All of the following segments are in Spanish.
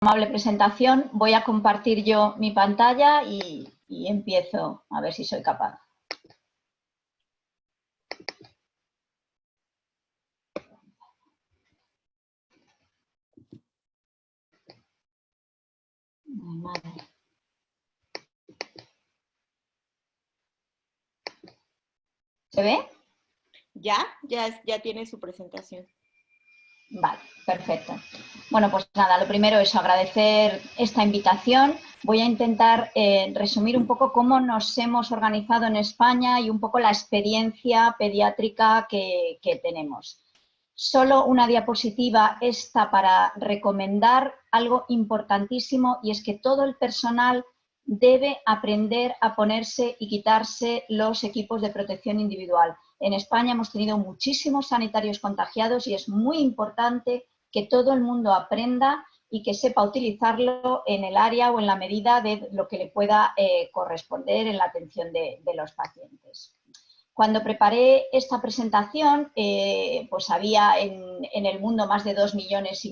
amable presentación. Voy a compartir yo mi pantalla y empiezo a ver si soy capaz. Madre. ¿Se ve? Ya tiene su presentación. Vale, perfecto. Bueno, pues nada, lo primero es agradecer esta invitación. Voy a intentar resumir un poco cómo nos hemos organizado en España y un poco la experiencia pediátrica que tenemos. Solo una diapositiva esta para recomendar algo importantísimo, y es que todo el personal debe aprender a ponerse y quitarse los equipos de protección individual. En España hemos tenido muchísimos sanitarios contagiados y es muy importante que todo el mundo aprenda y que sepa utilizarlo en el área o en la medida de lo que le pueda corresponder en la atención de los pacientes. Cuando preparé esta presentación, pues había en el mundo más de 2,5 millones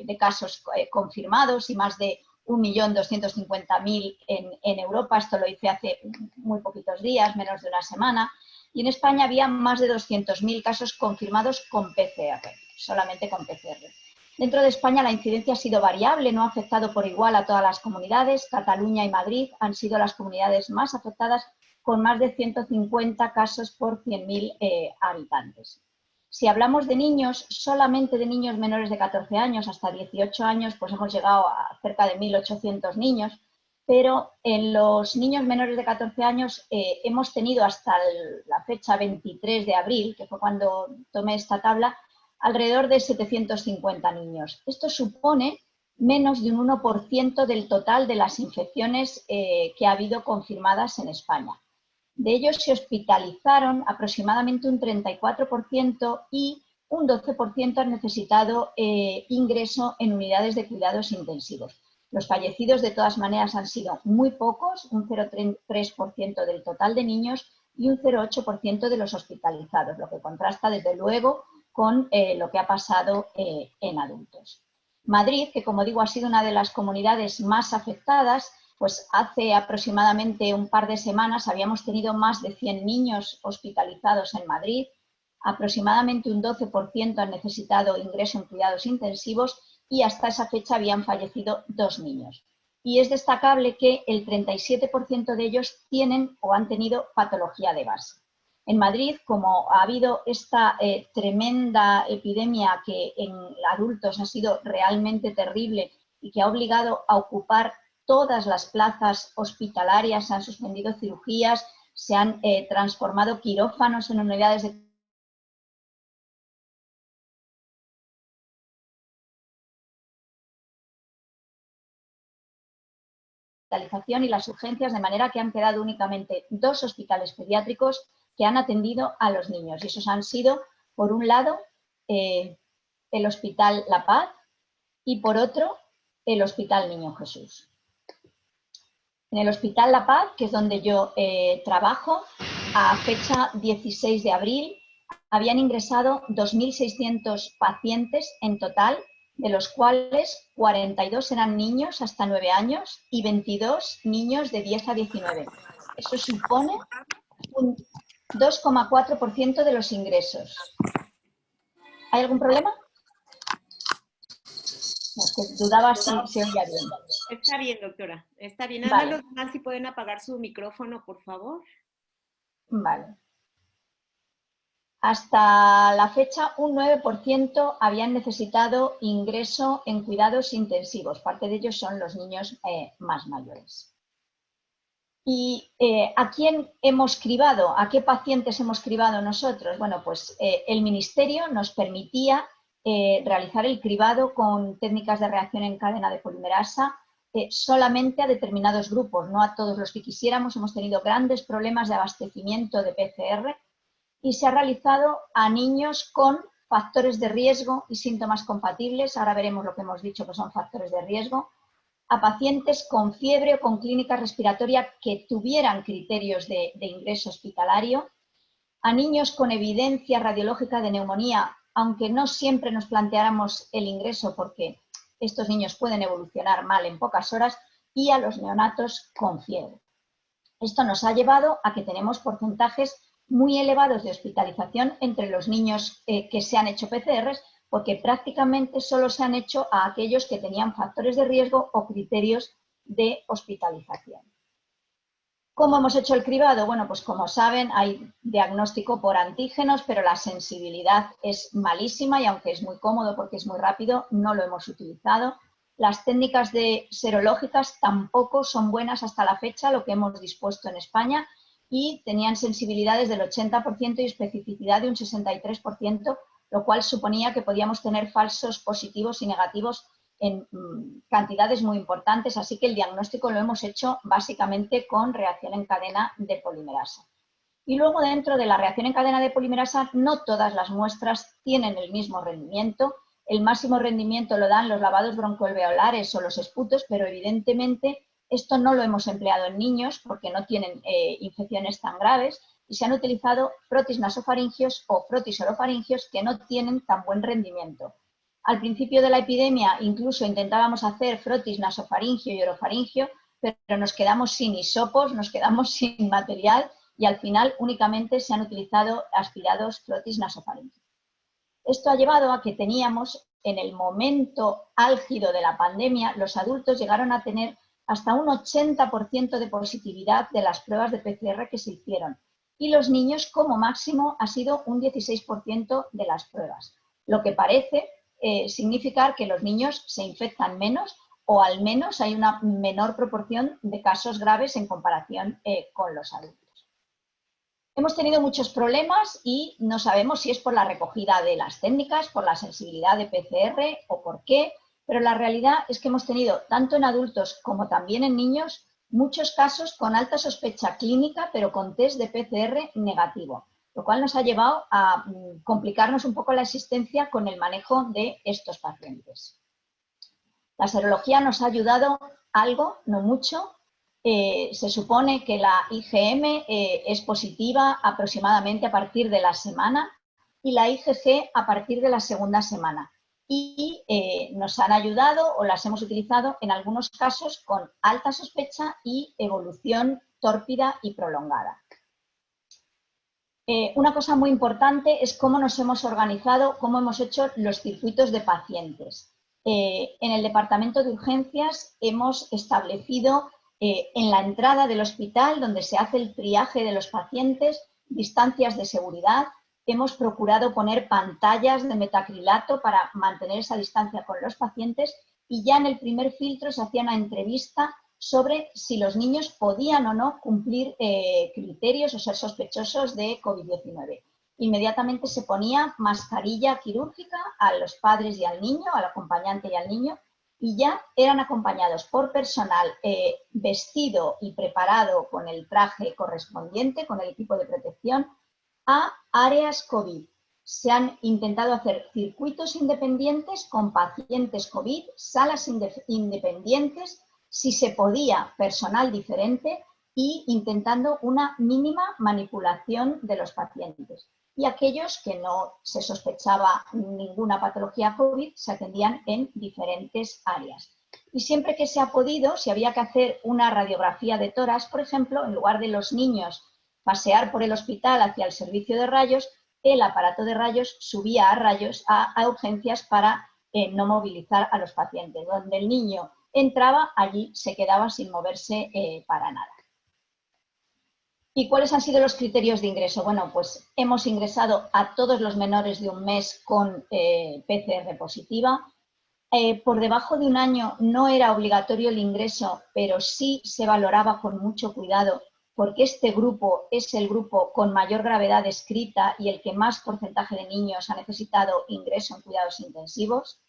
de casos confirmados y más de 1.250.000 en Europa. Esto lo hice hace muy poquitos días, menos de una semana. Y en España había más de 200.000 casos confirmados con PCR, solamente con PCR. Dentro de España la incidencia ha sido variable, no ha afectado por igual a todas las comunidades. Cataluña y Madrid han sido las comunidades más afectadas, con más de 150 casos por 100.000 habitantes. Si hablamos de niños, solamente de niños menores de 14 años hasta 18 años, pues hemos llegado a cerca de 1.800 niños, pero en los niños menores de 14 años hemos tenido hasta la fecha 23 de abril, que fue cuando tomé esta tabla, alrededor de 750 niños. Esto supone menos de un 1% del total de las infecciones que ha habido confirmadas en España. De ellos se hospitalizaron aproximadamente un 34% y un 12% han necesitado ingreso en unidades de cuidados intensivos. Los fallecidos, de todas maneras, han sido muy pocos, un 0,3% del total de niños y un 0,8% de los hospitalizados, lo que contrasta, desde luego, con lo que ha pasado en adultos. Madrid, que como digo ha sido una de las comunidades más afectadas, pues hace aproximadamente un par de semanas habíamos tenido más de 100 niños hospitalizados en Madrid, aproximadamente un 12% han necesitado ingreso en cuidados intensivos y hasta esa fecha habían fallecido 2 niños. Y es destacable que el 37% de ellos tienen o han tenido patología de base. En Madrid, como ha habido esta tremenda epidemia que en adultos ha sido realmente terrible y que ha obligado a ocupar todas las plazas hospitalarias, se han suspendido cirugías, se han transformado quirófanos en unidades de hospitalización y las urgencias, de manera que han quedado únicamente 2 hospitales pediátricos que han atendido a los niños. Y esos han sido, por un lado, el Hospital La Paz y, por otro, el Hospital Niño Jesús. En el Hospital La Paz, que es donde yo trabajo, a fecha 16 de abril habían ingresado 2.600 pacientes en total, de los cuales 42 eran niños hasta 9 años y 22 niños de 10 a 19. Eso supone un 2,4% de los ingresos. ¿Hay algún problema? No, es que dudaba si se oía bien. Está bien, doctora. Está bien. Vale. Los demás, si pueden apagar su micrófono, por favor. Vale. Hasta la fecha, un 9% habían necesitado ingreso en cuidados intensivos. Parte de ellos son los niños más mayores. ¿Y a quién hemos cribado? ¿A qué pacientes hemos cribado nosotros? Bueno, pues el Ministerio nos permitía realizar el cribado con técnicas de reacción en cadena de polimerasa solamente a determinados grupos, no a todos los que quisiéramos. Hemos tenido grandes problemas de abastecimiento de PCR y se ha realizado a niños con factores de riesgo y síntomas compatibles. Ahora veremos lo que hemos dicho que son factores de riesgo. A pacientes con fiebre o con clínica respiratoria que tuvieran criterios de ingreso hospitalario, a niños con evidencia radiológica de neumonía, aunque no siempre nos planteáramos el ingreso porque estos niños pueden evolucionar mal en pocas horas, y a los neonatos con fiebre. Esto nos ha llevado a que tenemos porcentajes muy elevados de hospitalización entre los niños que se han hecho PCRs, porque prácticamente solo se han hecho a aquellos que tenían factores de riesgo o criterios de hospitalización. ¿Cómo hemos hecho el cribado? Bueno, pues como saben, hay diagnóstico por antígenos, pero la sensibilidad es malísima y aunque es muy cómodo porque es muy rápido, no lo hemos utilizado. Las técnicas serológicas tampoco son buenas hasta la fecha, lo que hemos dispuesto en España, y tenían sensibilidades del 80% y especificidad de un 63%, lo cual suponía que podíamos tener falsos positivos y negativos en cantidades muy importantes, así que el diagnóstico lo hemos hecho básicamente con reacción en cadena de polimerasa. Y luego dentro de la reacción en cadena de polimerasa no todas las muestras tienen el mismo rendimiento. El máximo rendimiento lo dan los lavados broncoalveolares o los esputos, pero evidentemente esto no lo hemos empleado en niños porque no tienen infecciones tan graves y se han utilizado frotis nasofaringios o frotis orofaringios que no tienen tan buen rendimiento. Al principio de la epidemia incluso intentábamos hacer frotis nasofaringio y orofaringio, pero nos quedamos sin hisopos, nos quedamos sin material y al final únicamente se han utilizado aspirados frotis nasofaringio. Esto ha llevado a que teníamos, en el momento álgido de la pandemia, los adultos llegaron a tener hasta un 80% de positividad de las pruebas de PCR que se hicieron y los niños como máximo ha sido un 16% de las pruebas, lo que parece significar que los niños se infectan menos o al menos hay una menor proporción de casos graves en comparación con los adultos. Hemos tenido muchos problemas y no sabemos si es por la recogida de las técnicas, por la sensibilidad de PCR o por qué, pero la realidad es que hemos tenido, tanto en adultos como también en niños, muchos casos con alta sospecha clínica, pero con test de PCR negativo, lo cual nos ha llevado a complicarnos un poco la existencia con el manejo de estos pacientes. La serología nos ha ayudado algo, no mucho. Se supone que la IgM es positiva aproximadamente a partir de la semana y la IgG a partir de la segunda semana. Y nos han ayudado o las hemos utilizado en algunos casos con alta sospecha y evolución tórpida y prolongada. Una cosa muy importante es cómo nos hemos organizado, cómo hemos hecho los circuitos de pacientes. En el departamento de urgencias hemos establecido en la entrada del hospital, donde se hace el triaje de los pacientes, distancias de seguridad. Hemos procurado poner pantallas de metacrilato para mantener esa distancia con los pacientes y ya en el primer filtro se hacía una entrevista sobre si los niños podían o no cumplir criterios o ser sospechosos de COVID-19. Inmediatamente se ponía mascarilla quirúrgica a los padres y al niño, al acompañante y al niño, y ya eran acompañados por personal vestido y preparado con el traje correspondiente, con el equipo de protección, a áreas COVID. Se han intentado hacer circuitos independientes con pacientes COVID, salas independientes, si se podía, personal diferente y intentando una mínima manipulación de los pacientes. Y aquellos que no se sospechaba ninguna patología COVID se atendían en diferentes áreas. Y siempre que se ha podido, si había que hacer una radiografía de tórax, por ejemplo, en lugar de los niños pasear por el hospital hacia el servicio de rayos, el aparato de rayos subía a urgencias para no movilizar a los pacientes. Donde el niño entraba, allí se quedaba sin moverse para nada. ¿Y cuáles han sido los criterios de ingreso? Bueno, pues hemos ingresado a todos los menores de un mes con PCR positiva. Por debajo de un año no era obligatorio el ingreso, pero sí se valoraba con mucho cuidado porque este grupo es el grupo con mayor gravedad descrita y el que más porcentaje de niños ha necesitado ingreso en cuidados intensivos.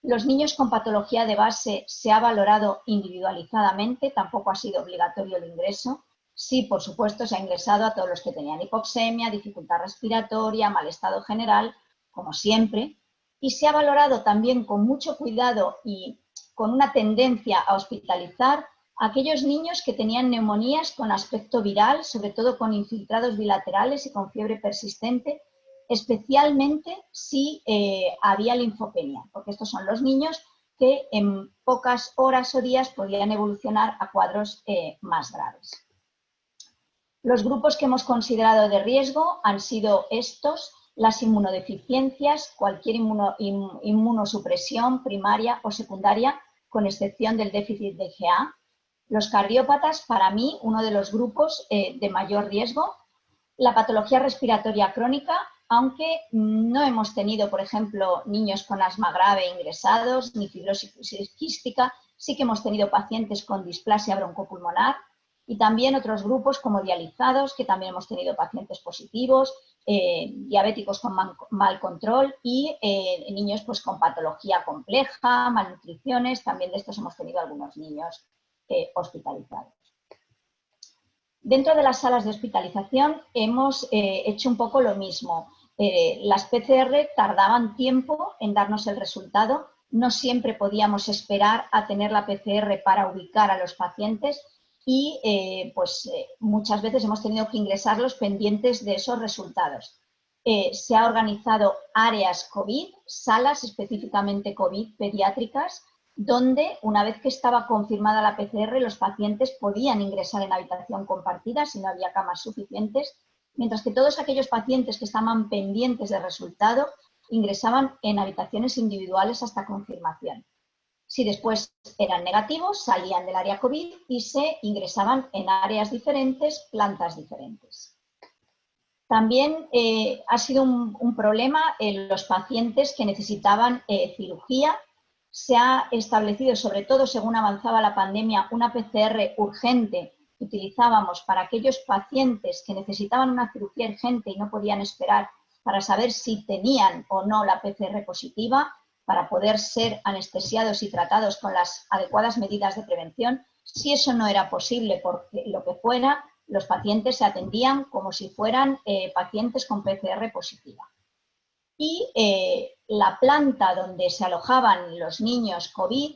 Los niños con patología de base se ha valorado individualizadamente, tampoco ha sido obligatorio el ingreso. Sí, por supuesto, se ha ingresado a todos los que tenían hipoxemia, dificultad respiratoria, mal estado general, como siempre. Y se ha valorado también con mucho cuidado y con una tendencia a hospitalizar a aquellos niños que tenían neumonías con aspecto viral, sobre todo con infiltrados bilaterales y con fiebre persistente, especialmente si había linfopenia, porque estos son los niños que en pocas horas o días podían evolucionar a cuadros más graves. Los grupos que hemos considerado de riesgo han sido estos: las inmunodeficiencias, cualquier inmunosupresión primaria o secundaria, con excepción del déficit de IgA. Los cardiópatas, para mí, uno de los grupos de mayor riesgo. La patología respiratoria crónica, aunque no hemos tenido, por ejemplo, niños con asma grave ingresados, ni fibrosis quística, sí que hemos tenido pacientes con displasia broncopulmonar, y también otros grupos como dializados, que también hemos tenido pacientes positivos, diabéticos con mal control y niños pues, con patología compleja, malnutriciones, también de estos hemos tenido algunos niños hospitalizados. Dentro de las salas de hospitalización hemos hecho un poco lo mismo. Las PCR tardaban tiempo en darnos el resultado, no siempre podíamos esperar a tener la PCR para ubicar a los pacientes y muchas veces hemos tenido que ingresarlos pendientes de esos resultados. Se ha organizado áreas COVID, salas específicamente COVID pediátricas, donde una vez que estaba confirmada la PCR, los pacientes podían ingresar en habitación compartida si no había camas suficientes, mientras que todos aquellos pacientes que estaban pendientes de resultado ingresaban en habitaciones individuales hasta confirmación. Si después eran negativos, salían del área COVID y se ingresaban en áreas diferentes, plantas diferentes. También ha sido un problema en los pacientes que necesitaban cirugía. Se ha establecido, sobre todo según avanzaba la pandemia, una PCR urgente que utilizábamos para aquellos pacientes que necesitaban una cirugía urgente y no podían esperar, para saber si tenían o no la PCR positiva, para poder ser anestesiados y tratados con las adecuadas medidas de prevención. Si eso no era posible, por lo que fuera, los pacientes se atendían como si fueran pacientes con PCR positiva. Y la planta donde se alojaban los niños COVID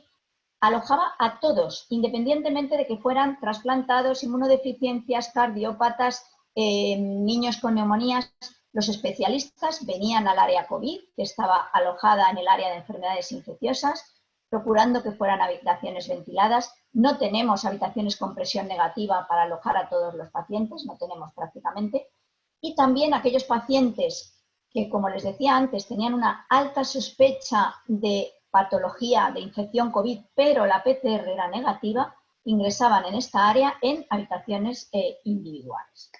alojaba a todos, independientemente de que fueran trasplantados, inmunodeficiencias, cardiópatas, niños con neumonías. Los especialistas venían al área COVID, que estaba alojada en el área de enfermedades infecciosas, procurando que fueran habitaciones ventiladas. No tenemos habitaciones con presión negativa para alojar a todos los pacientes, no tenemos prácticamente. Y también aquellos pacientes que, como les decía antes, tenían una alta sospecha de patología de infección COVID, pero la PCR era negativa, ingresaban en esta área en habitaciones individuales.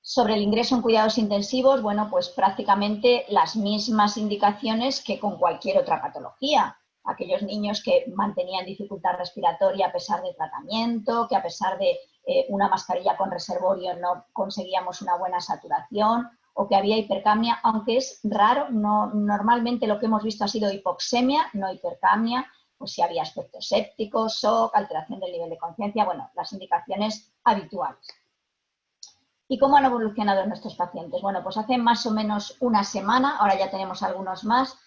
Sobre el ingreso en cuidados intensivos, bueno, pues prácticamente las mismas indicaciones que con cualquier otra patología. Aquellos niños que mantenían dificultad respiratoria a pesar del tratamiento, que a pesar de una mascarilla con reservorio no conseguíamos una buena saturación, o que había hipercapnia, aunque es raro, normalmente lo que hemos visto ha sido hipoxemia, no hipercapnia, pues si había aspecto séptico, shock, alteración del nivel de conciencia, bueno, las indicaciones habituales. ¿Y cómo han evolucionado nuestros pacientes? Bueno, pues hace más o menos una semana, ahora ya tenemos algunos más,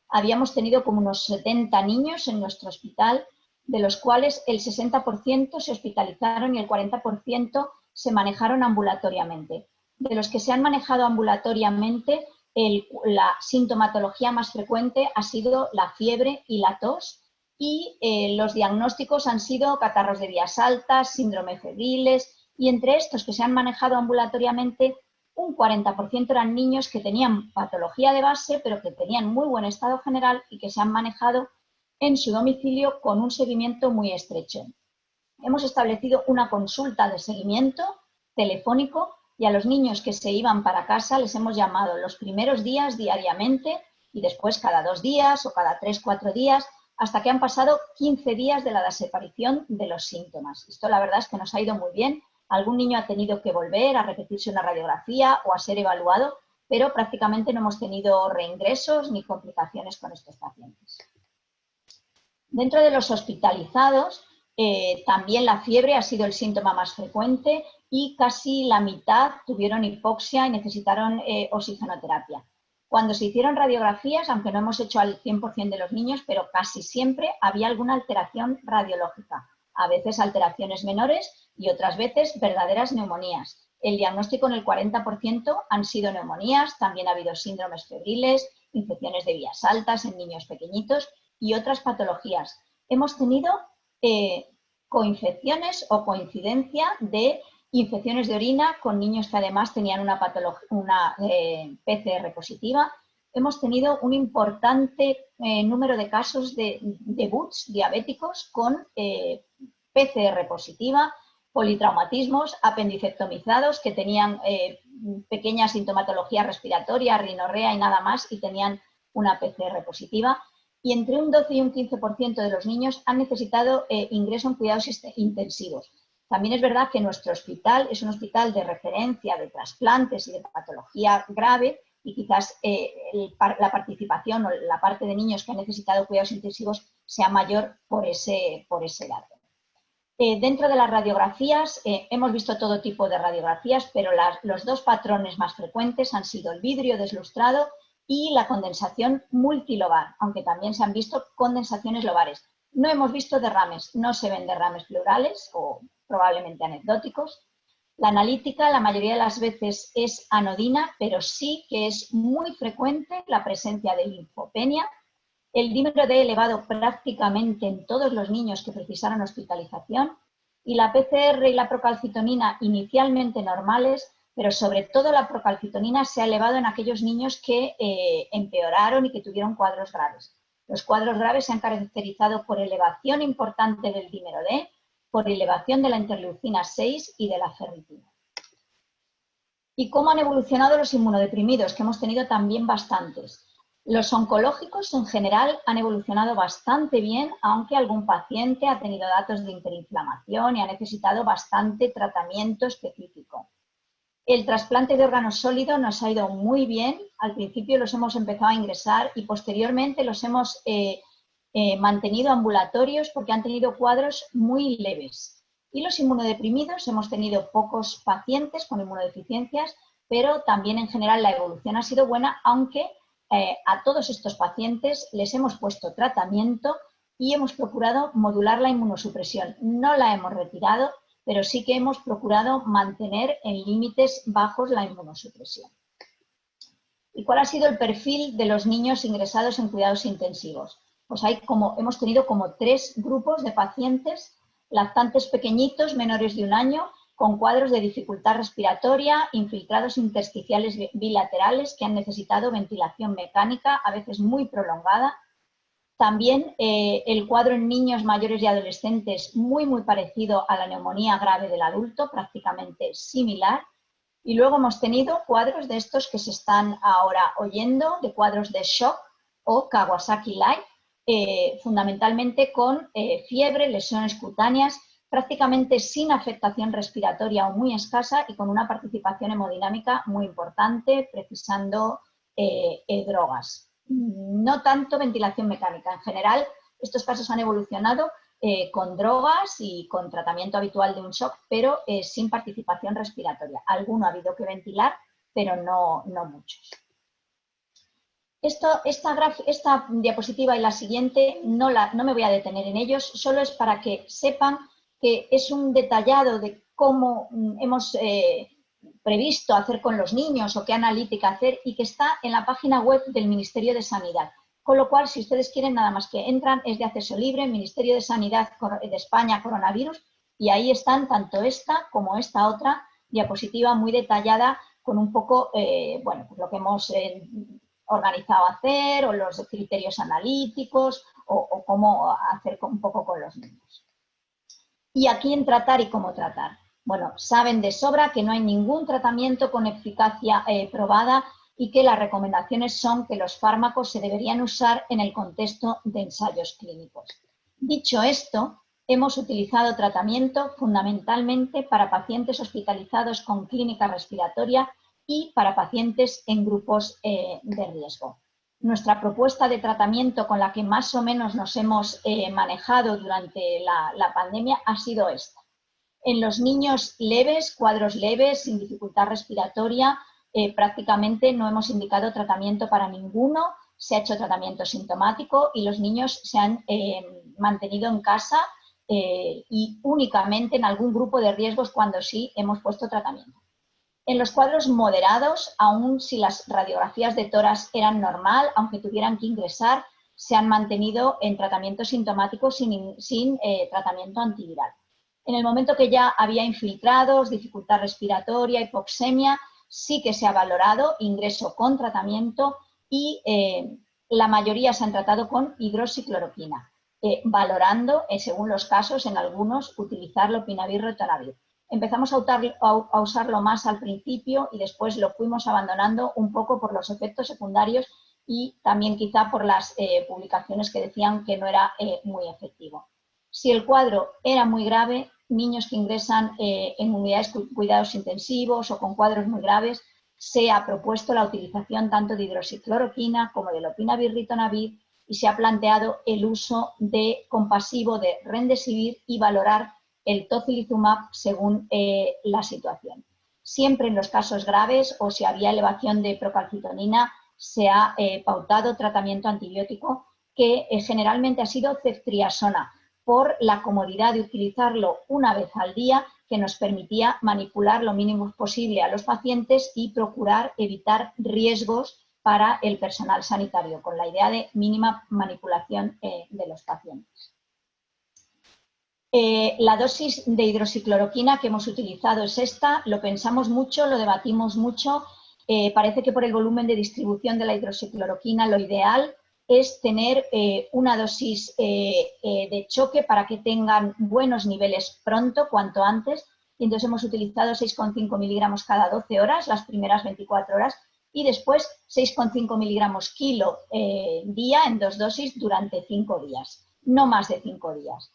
habíamos tenido como unos 70 niños en nuestro hospital, de los cuales el 60% se hospitalizaron y el 40% se manejaron ambulatoriamente. De los que se han manejado ambulatoriamente, la sintomatología más frecuente ha sido la fiebre y la tos, y los diagnósticos han sido catarros de vías altas, síndrome febriles, y entre estos que se han manejado ambulatoriamente, un 40% eran niños que tenían patología de base, pero que tenían muy buen estado general y que se han manejado en su domicilio con un seguimiento muy estrecho. Hemos establecido una consulta de seguimiento telefónico y a los niños que se iban para casa les hemos llamado los primeros días diariamente y después cada 2 días o cada 3, 4 días, hasta que han pasado 15 días de la desaparición de los síntomas. Esto la verdad es que nos ha ido muy bien. Algún niño ha tenido que volver a repetirse una radiografía o a ser evaluado, pero prácticamente no hemos tenido reingresos ni complicaciones con estos pacientes. Dentro de los hospitalizados, también la fiebre ha sido el síntoma más frecuente y casi la mitad tuvieron hipoxia y necesitaron oxigenoterapia. Cuando se hicieron radiografías, aunque no hemos hecho al 100% de los niños, pero casi siempre había alguna alteración radiológica. A veces alteraciones menores y otras veces verdaderas neumonías. El diagnóstico en el 40% han sido neumonías, también ha habido síndromes febriles, infecciones de vías altas en niños pequeñitos y otras patologías. Hemos tenido coinfecciones o coincidencia de infecciones de orina con niños que además tenían una PCR positiva. Hemos tenido un importante número de casos de debuts diabéticos con PCR positiva, politraumatismos, apendicectomizados que tenían pequeña sintomatología respiratoria, rinorrea y nada más y tenían una PCR positiva. Y entre un 12 y un 15% de los niños han necesitado ingreso en cuidados intensivos. También es verdad que nuestro hospital es un hospital de referencia de trasplantes y de patología grave y quizás la participación o la parte de niños que han necesitado cuidados intensivos sea mayor por ese dato. Dentro de las radiografías hemos visto todo tipo de radiografías, pero los dos patrones más frecuentes han sido el vidrio deslustrado y la condensación multilobar, aunque también se han visto condensaciones lobares. No hemos visto derrames, no se ven derrames pleurales o probablemente anecdóticos. La analítica la mayoría de las veces es anodina, pero sí que es muy frecuente la presencia de linfopenia. El dímero D elevado prácticamente en todos los niños que precisaron hospitalización y la PCR y la procalcitonina inicialmente normales, pero sobre todo la procalcitonina se ha elevado en aquellos niños que empeoraron y que tuvieron cuadros graves. Los cuadros graves se han caracterizado por elevación importante del dímero D, por elevación de la interleucina 6 y de la ferritina. ¿Y cómo han evolucionado los inmunodeprimidos? Que hemos tenido también bastantes. Los oncológicos en general han evolucionado bastante bien, aunque algún paciente ha tenido datos de hiperinflamación y ha necesitado bastante tratamiento específico. El trasplante de órganos sólidos nos ha ido muy bien. Al principio los hemos empezado a ingresar y posteriormente los hemos mantenido ambulatorios porque han tenido cuadros muy leves. Y los inmunodeprimidos, hemos tenido pocos pacientes con inmunodeficiencias, pero también en general la evolución ha sido buena, aunque a todos estos pacientes les hemos puesto tratamiento y hemos procurado modular la inmunosupresión. No la hemos retirado, pero sí que hemos procurado mantener en límites bajos la inmunosupresión. ¿Y cuál ha sido el perfil de los niños ingresados en cuidados intensivos? Pues hemos tenido como 3 grupos de pacientes, lactantes pequeñitos, menores de 1 año, con cuadros de dificultad respiratoria, infiltrados intersticiales bilaterales que han necesitado ventilación mecánica, a veces muy prolongada. También el cuadro en niños mayores y adolescentes muy parecido a la neumonía grave del adulto, prácticamente similar. Y luego hemos tenido cuadros de estos que se están ahora oyendo, de cuadros de shock o Kawasaki-like, fundamentalmente con fiebre, lesiones cutáneas, prácticamente sin afectación respiratoria o muy escasa y con una participación hemodinámica muy importante, precisando drogas. No tanto ventilación mecánica. En general, estos casos han evolucionado con drogas y con tratamiento habitual de un shock, pero sin participación respiratoria. Alguno ha habido que ventilar, pero no muchos. Esta diapositiva y la siguiente no me voy a detener en ellos, solo es para que sepan que es un detallado de cómo hemos previsto hacer con los niños o qué analítica hacer y que está en la página web del Ministerio de Sanidad. Con lo cual, si ustedes quieren, nada más que entran, es de acceso libre, Ministerio de Sanidad de España, coronavirus, y ahí están tanto esta como esta otra diapositiva muy detallada con un poco, pues lo que hemos organizado hacer o los criterios analíticos o cómo hacer un poco con los niños. ¿Y a quién tratar y cómo tratar? Bueno, saben de sobra que no hay ningún tratamiento con eficacia probada y que las recomendaciones son que los fármacos se deberían usar en el contexto de ensayos clínicos. Dicho esto, hemos utilizado tratamiento fundamentalmente para pacientes hospitalizados con clínica respiratoria y para pacientes en grupos de riesgo. Nuestra propuesta de tratamiento con la que más o menos nos hemos manejado durante la pandemia ha sido esta. En los niños leves, cuadros leves, sin dificultad respiratoria, prácticamente no hemos indicado tratamiento para ninguno, se ha hecho tratamiento sintomático y los niños se han mantenido en casa y únicamente en algún grupo de riesgos cuando sí hemos puesto tratamiento. En los cuadros moderados, aun si las radiografías de tórax eran normal, aunque tuvieran que ingresar, se han mantenido en tratamiento sintomático sin tratamiento antiviral. En el momento que ya había infiltrados, dificultad respiratoria, hipoxemia, sí que se ha valorado ingreso con tratamiento y la mayoría se han tratado con hidroxicloroquina, valorando, según los casos, en algunos, utilizar lopinavir ritonavir. Empezamos a usarlo más al principio y después lo fuimos abandonando un poco por los efectos secundarios y también quizá por las publicaciones que decían que no era muy efectivo. Si el cuadro era muy grave, niños que ingresan en unidades de cuidados intensivos o con cuadros muy graves, se ha propuesto la utilización tanto de hidroxicloroquina como de lopinavir ritonavir y se ha planteado el uso de compasivo de remdesivir y valorar el tocilizumab según la situación. Siempre en los casos graves o si había elevación de procalcitonina se ha pautado tratamiento antibiótico que generalmente ha sido ceftriaxona, por la comodidad de utilizarlo una vez al día, que nos permitía manipular lo mínimo posible a los pacientes y procurar evitar riesgos para el personal sanitario, con la idea de mínima manipulación de los pacientes. La dosis de hidroxicloroquina que hemos utilizado es esta, lo pensamos mucho, lo debatimos mucho, parece que por el volumen de distribución de la hidroxicloroquina lo ideal es tener una dosis de choque para que tengan buenos niveles pronto, cuanto antes, y entonces hemos utilizado 6,5 miligramos cada 12 horas, las primeras 24 horas, y después 6,5 miligramos kilo día en 2 dosis durante 5 días, no más de 5 días.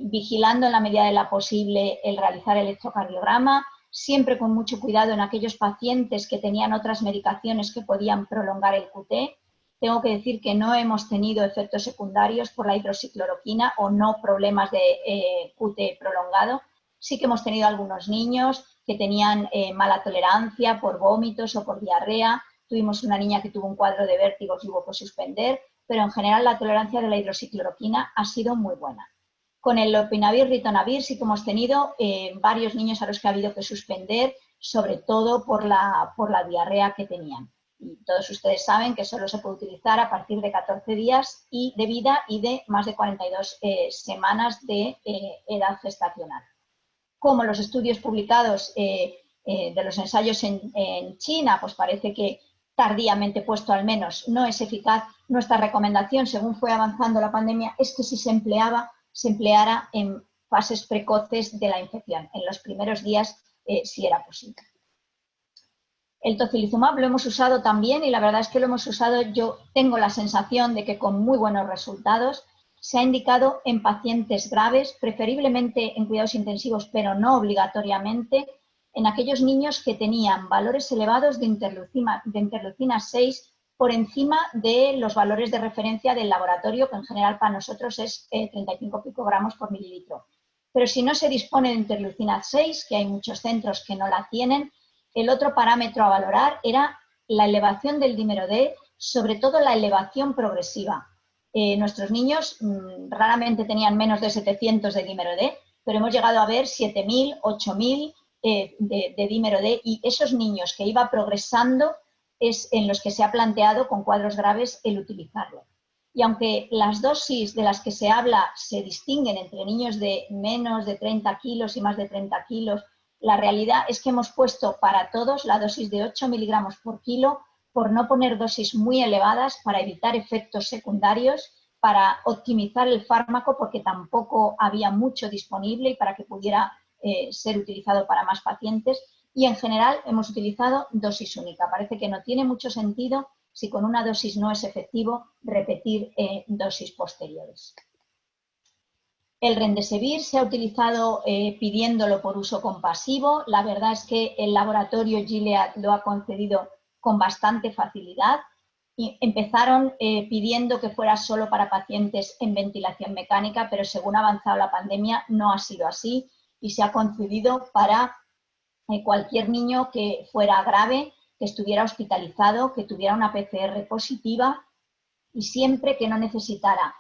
Vigilando en la medida de la posible el realizar el electrocardiograma, siempre con mucho cuidado en aquellos pacientes que tenían otras medicaciones que podían prolongar el QT. Tengo que decir que no hemos tenido efectos secundarios por la hidroxicloroquina o no problemas de QT prolongado. Sí que hemos tenido algunos niños que tenían mala tolerancia por vómitos o por diarrea. Tuvimos una niña que tuvo un cuadro de vértigos y hubo que suspender, pero en general la tolerancia de la hidroxicloroquina ha sido muy buena. Con el lopinavir ritonavir sí que hemos tenido varios niños a los que ha habido que suspender, sobre todo por la diarrea que tenían. Y todos ustedes saben que solo se puede utilizar a partir de 14 días de vida y de más de 42 semanas de edad gestacional. Como los estudios publicados de los ensayos en China, pues parece que tardíamente puesto al menos no es eficaz, nuestra recomendación, según fue avanzando la pandemia, es que si se empleara en fases precoces de la infección, en los primeros días, si era posible. El tocilizumab lo hemos usado también y la verdad es que lo hemos usado, yo tengo la sensación de que con muy buenos resultados. Se ha indicado en pacientes graves, preferiblemente en cuidados intensivos, pero no obligatoriamente, en aquellos niños que tenían valores elevados de interleucina 6 por encima de los valores de referencia del laboratorio, que en general para nosotros es 35 picogramos por mililitro. Pero si no se dispone de interleucina 6, que hay muchos centros que no la tienen, el otro parámetro a valorar era la elevación del dímero D, sobre todo la elevación progresiva. Nuestros niños raramente tenían menos de 700 de dímero D, pero hemos llegado a ver 7.000, 8.000 de dímero D, y esos niños que iba progresando es en los que se ha planteado con cuadros graves el utilizarlo. Y aunque las dosis de las que se habla se distinguen entre niños de menos de 30 kilos y más de 30 kilos, la realidad es que hemos puesto para todos la dosis de 8 miligramos por kilo, por no poner dosis muy elevadas para evitar efectos secundarios, para optimizar el fármaco porque tampoco había mucho disponible y para que pudiera ser utilizado para más pacientes. Y en general hemos utilizado dosis única. Parece que no tiene mucho sentido, si con una dosis no es efectivo, repetir dosis posteriores. El remdesivir se ha utilizado pidiéndolo por uso compasivo. La verdad es que el laboratorio Gilead lo ha concedido con bastante facilidad. Y empezaron pidiendo que fuera solo para pacientes en ventilación mecánica, pero según ha avanzado la pandemia no ha sido así y se ha concedido para cualquier niño que fuera grave, que estuviera hospitalizado, que tuviera una PCR positiva y siempre que no necesitara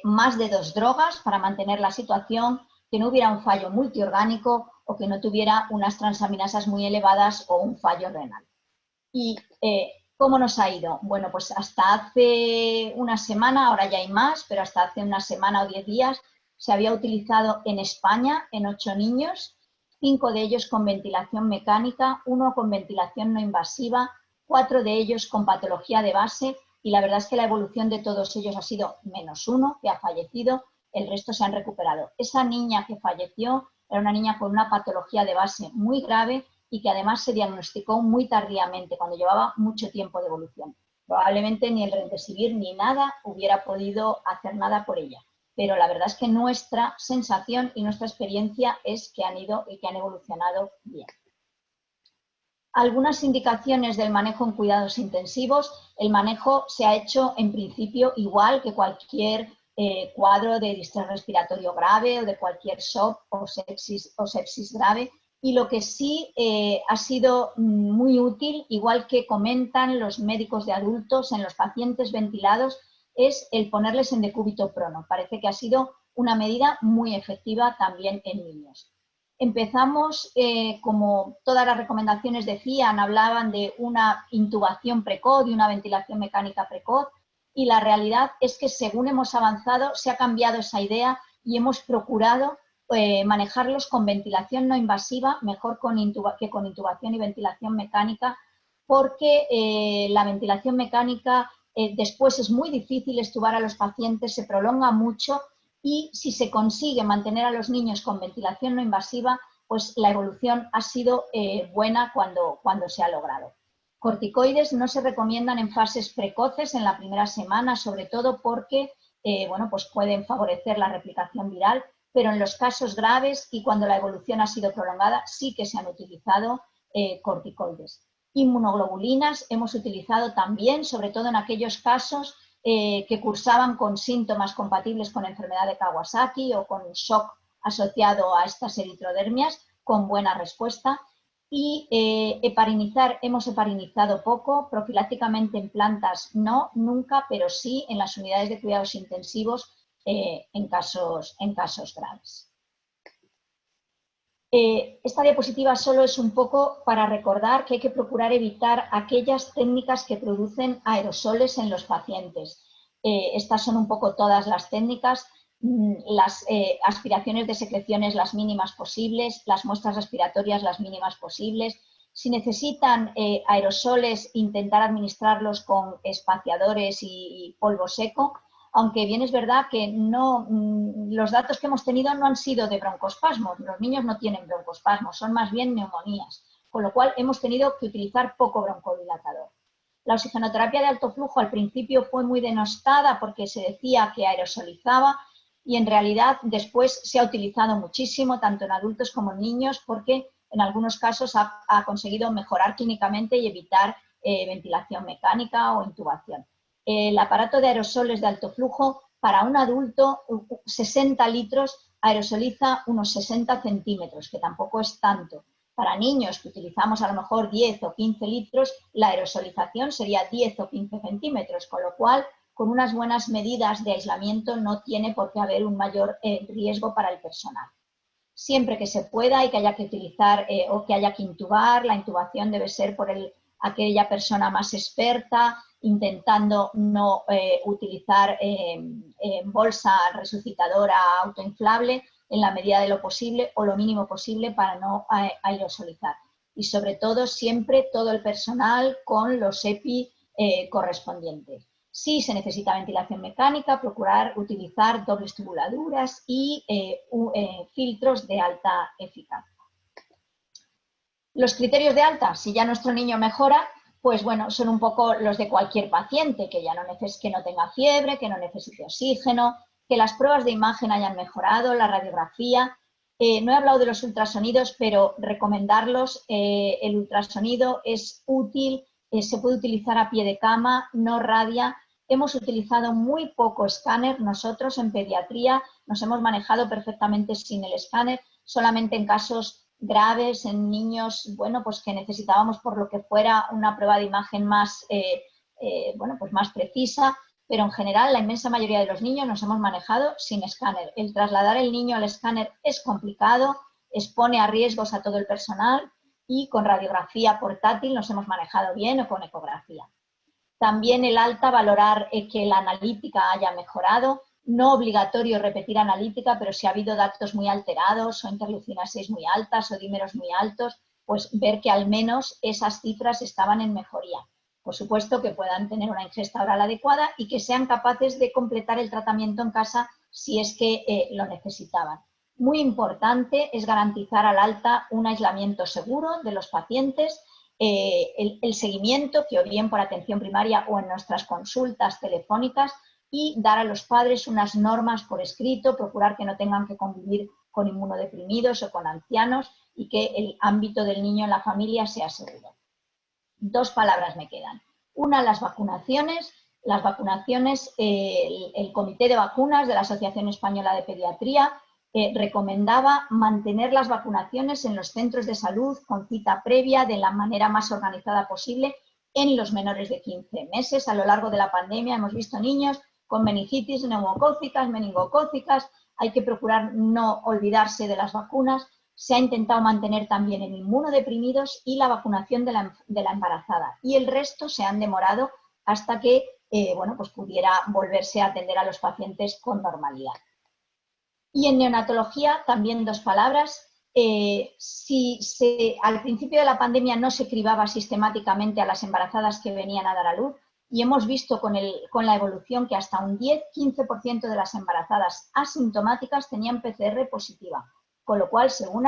más de 2 drogas para mantener la situación, que no hubiera un fallo multiorgánico o que no tuviera unas transaminasas muy elevadas o un fallo renal. Y ¿Cómo nos ha ido? Bueno, pues hasta hace una semana, ahora ya hay más, pero hasta hace una semana o 10 días se había utilizado en España en 8 niños, 5 de ellos con ventilación mecánica, 1 con ventilación no invasiva, 4 de ellos con patología de base, y la verdad es que la evolución de todos ellos ha sido -1, que ha fallecido, el resto se han recuperado. Esa niña que falleció era una niña con una patología de base muy grave y que además se diagnosticó muy tardíamente, cuando llevaba mucho tiempo de evolución. Probablemente ni el Remdesivir ni nada hubiera podido hacer nada por ella, pero la verdad es que nuestra sensación y nuestra experiencia es que han ido y que han evolucionado bien. Algunas indicaciones del manejo en cuidados intensivos. El manejo se ha hecho en principio igual que cualquier cuadro de distrés respiratorio grave o de cualquier SOP o sepsis grave, y lo que sí ha sido muy útil, igual que comentan los médicos de adultos en los pacientes ventilados, es el ponerles en decúbito prono. Parece que ha sido una medida muy efectiva también en niños. Empezamos, como todas las recomendaciones decían, hablaban de una intubación precoz y una ventilación mecánica precoz, y la realidad es que según hemos avanzado se ha cambiado esa idea y hemos procurado manejarlos con ventilación no invasiva, mejor que con intubación y ventilación mecánica, porque la ventilación mecánica después es muy difícil extubar a los pacientes, se prolonga mucho, y si se consigue mantener a los niños con ventilación no invasiva, pues la evolución ha sido buena cuando se ha logrado. Corticoides no se recomiendan en fases precoces, en la primera semana, sobre todo porque bueno, pues pueden favorecer la replicación viral, pero en los casos graves y cuando la evolución ha sido prolongada sí que se han utilizado corticoides. Inmunoglobulinas hemos utilizado también, sobre todo en aquellos casos que cursaban con síntomas compatibles con enfermedad de Kawasaki o con shock asociado a estas eritrodermias, con buena respuesta. Y heparinizar, hemos heparinizado poco, profilácticamente en plantas no, nunca, pero sí en las unidades de cuidados intensivos en casos graves. Esta diapositiva solo es un poco para recordar que hay que procurar evitar aquellas técnicas que producen aerosoles en los pacientes. Estas son un poco todas las técnicas, las aspiraciones de secreciones las mínimas posibles, las muestras respiratorias las mínimas posibles. Si necesitan aerosoles, intentar administrarlos con espaciadores y polvo seco, aunque bien es verdad que no, los datos que hemos tenido no han sido de broncoespasmos, los niños no tienen broncoespasmos, son más bien neumonías, con lo cual hemos tenido que utilizar poco broncodilatador. La oxigenoterapia de alto flujo al principio fue muy denostada porque se decía que aerosolizaba, y en realidad después se ha utilizado muchísimo, tanto en adultos como en niños, porque en algunos casos ha conseguido mejorar clínicamente y evitar ventilación mecánica o intubación. El aparato de aerosoles de alto flujo, para un adulto, 60 litros, aerosoliza unos 60 centímetros, que tampoco es tanto. Para niños, que utilizamos a lo mejor 10 o 15 litros, la aerosolización sería 10 o 15 centímetros, con lo cual, con unas buenas medidas de aislamiento, no tiene por qué haber un mayor riesgo para el personal. Siempre que se pueda y que haya que utilizar o que haya que intubar, la intubación debe ser por aquella persona más experta, intentando no utilizar bolsa resucitadora autoinflable en la medida de lo posible o lo mínimo posible para no aerosolizar. Y sobre todo, siempre todo el personal con los EPI correspondientes. Si se necesita ventilación mecánica, procurar utilizar dobles tubuladuras y filtros de alta eficacia. Los criterios de alta, si ya nuestro niño mejora, pues bueno, son un poco los de cualquier paciente, que ya que no tenga fiebre, que no necesite oxígeno, que las pruebas de imagen hayan mejorado, la radiografía. No he hablado de los ultrasonidos, pero recomendarlos. El ultrasonido es útil, se puede utilizar a pie de cama, no radia. Hemos utilizado muy poco escáner. Nosotros en pediatría nos hemos manejado perfectamente sin el escáner, solamente en casos graves, en niños, bueno, pues que necesitábamos por lo que fuera una prueba de imagen más, bueno, pues más precisa, pero en general la inmensa mayoría de los niños nos hemos manejado sin escáner. El trasladar el niño al escáner es complicado, expone a riesgos a todo el personal, y con radiografía portátil nos hemos manejado bien, o con ecografía. También el alta, valorar que la analítica haya mejorado. No obligatorio repetir analítica, pero si ha habido datos muy alterados o interleucinas 6 muy altas o dímeros muy altos, pues ver que al menos esas cifras estaban en mejoría. Por supuesto que puedan tener una ingesta oral adecuada y que sean capaces de completar el tratamiento en casa si es que lo necesitaban. Muy importante es garantizar al alta un aislamiento seguro de los pacientes, el seguimiento, que o bien por atención primaria o en nuestras consultas telefónicas, y dar a los padres unas normas por escrito, procurar que no tengan que convivir con inmunodeprimidos o con ancianos y que el ámbito del niño en la familia sea seguro. 2 palabras me quedan. Una, las vacunaciones. Las vacunaciones, el Comité de Vacunas de la Asociación Española de Pediatría recomendaba mantener las vacunaciones en los centros de salud con cita previa de la manera más organizada posible en los menores de 15 meses. A lo largo de la pandemia hemos visto niños con meningitis neumocócicas, meningocócicas. Hay que procurar no olvidarse de las vacunas. Se ha intentado mantener también en inmunodeprimidos y la vacunación de la embarazada. Y el resto se han demorado hasta que bueno, pues pudiera volverse a atender a los pacientes con normalidad. Y en neonatología, también 2 palabras. Al principio de la pandemia no se cribaba sistemáticamente a las embarazadas que venían a dar a luz, y hemos visto con la evolución que hasta un 10-15% de las embarazadas asintomáticas tenían PCR positiva, con lo cual, según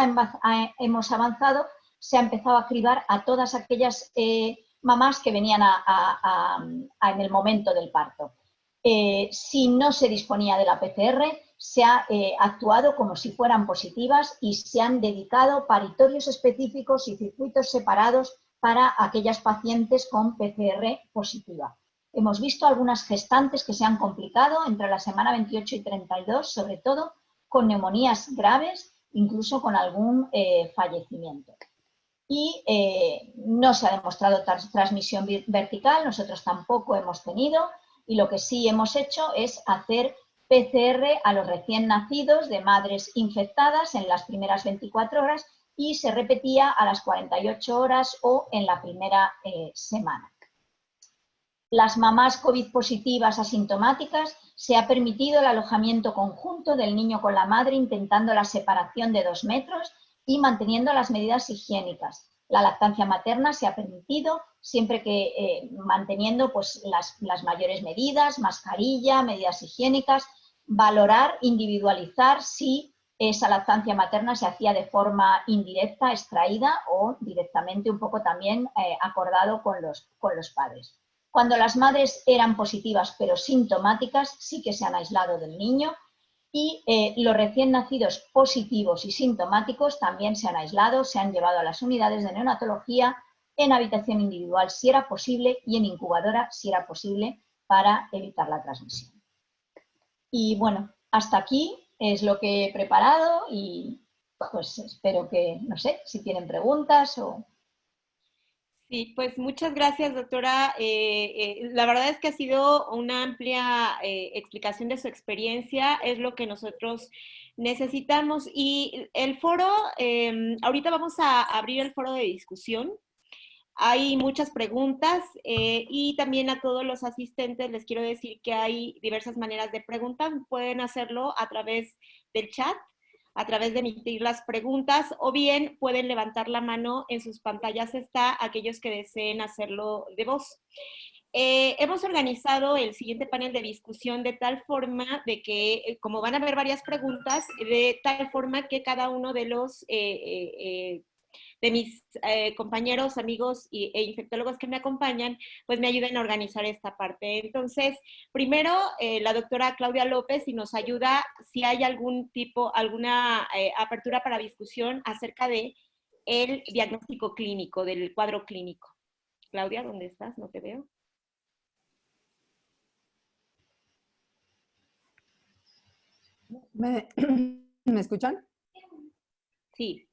hemos avanzado, se ha empezado a cribar a todas aquellas mamás que venían en el momento del parto. Si no se disponía de la PCR, se ha actuado como si fueran positivas y se han dedicado paritorios específicos y circuitos separados para aquellas pacientes con PCR positiva. Hemos visto algunas gestantes que se han complicado entre la semana 28 y 32, sobre todo con neumonías graves, incluso con algún fallecimiento. Y no se ha demostrado transmisión vertical, nosotros tampoco hemos tenido, y lo que sí hemos hecho es hacer PCR a los recién nacidos de madres infectadas en las primeras 24 horas y se repetía a las 48 horas o en la primera semana. Las mamás COVID positivas asintomáticas, se ha permitido el alojamiento conjunto del niño con la madre, intentando la separación de 2 metros y manteniendo las medidas higiénicas. La lactancia materna se ha permitido, siempre que manteniendo pues, las mayores medidas, mascarilla, medidas higiénicas, valorar, individualizar si esa lactancia materna se hacía de forma indirecta, extraída, o directamente un poco también acordado con los padres. Cuando las madres eran positivas pero sintomáticas, sí que se han aislado del niño, y los recién nacidos positivos y sintomáticos también se han aislado, se han llevado a las unidades de neonatología en habitación individual si era posible y en incubadora si era posible para evitar la transmisión. Y bueno, hasta aquí es lo que he preparado y pues espero que, no sé, si tienen preguntas o... Sí, pues muchas gracias, doctora. La verdad es que ha sido una amplia explicación de su experiencia, es lo que nosotros necesitamos. Y el foro, ahorita vamos a abrir el foro de discusión. Hay muchas preguntas y también a todos los asistentes les quiero decir que hay diversas maneras de preguntar. Pueden hacerlo a través del chat, a través de emitir las preguntas, o bien pueden levantar la mano. En sus pantallas está aquellos que deseen hacerlo de voz. Hemos organizado el siguiente panel de discusión de tal forma de que, como van a haber varias preguntas, de tal forma que cada uno de los de mis compañeros, amigos e infectólogos que me acompañan, pues me ayuden a organizar esta parte. Entonces, primero, la doctora Claudia López, si nos ayuda, si hay alguna apertura para discusión acerca de el diagnóstico clínico, del cuadro clínico. Claudia, ¿dónde estás? No te veo. ¿Me escuchan? Sí.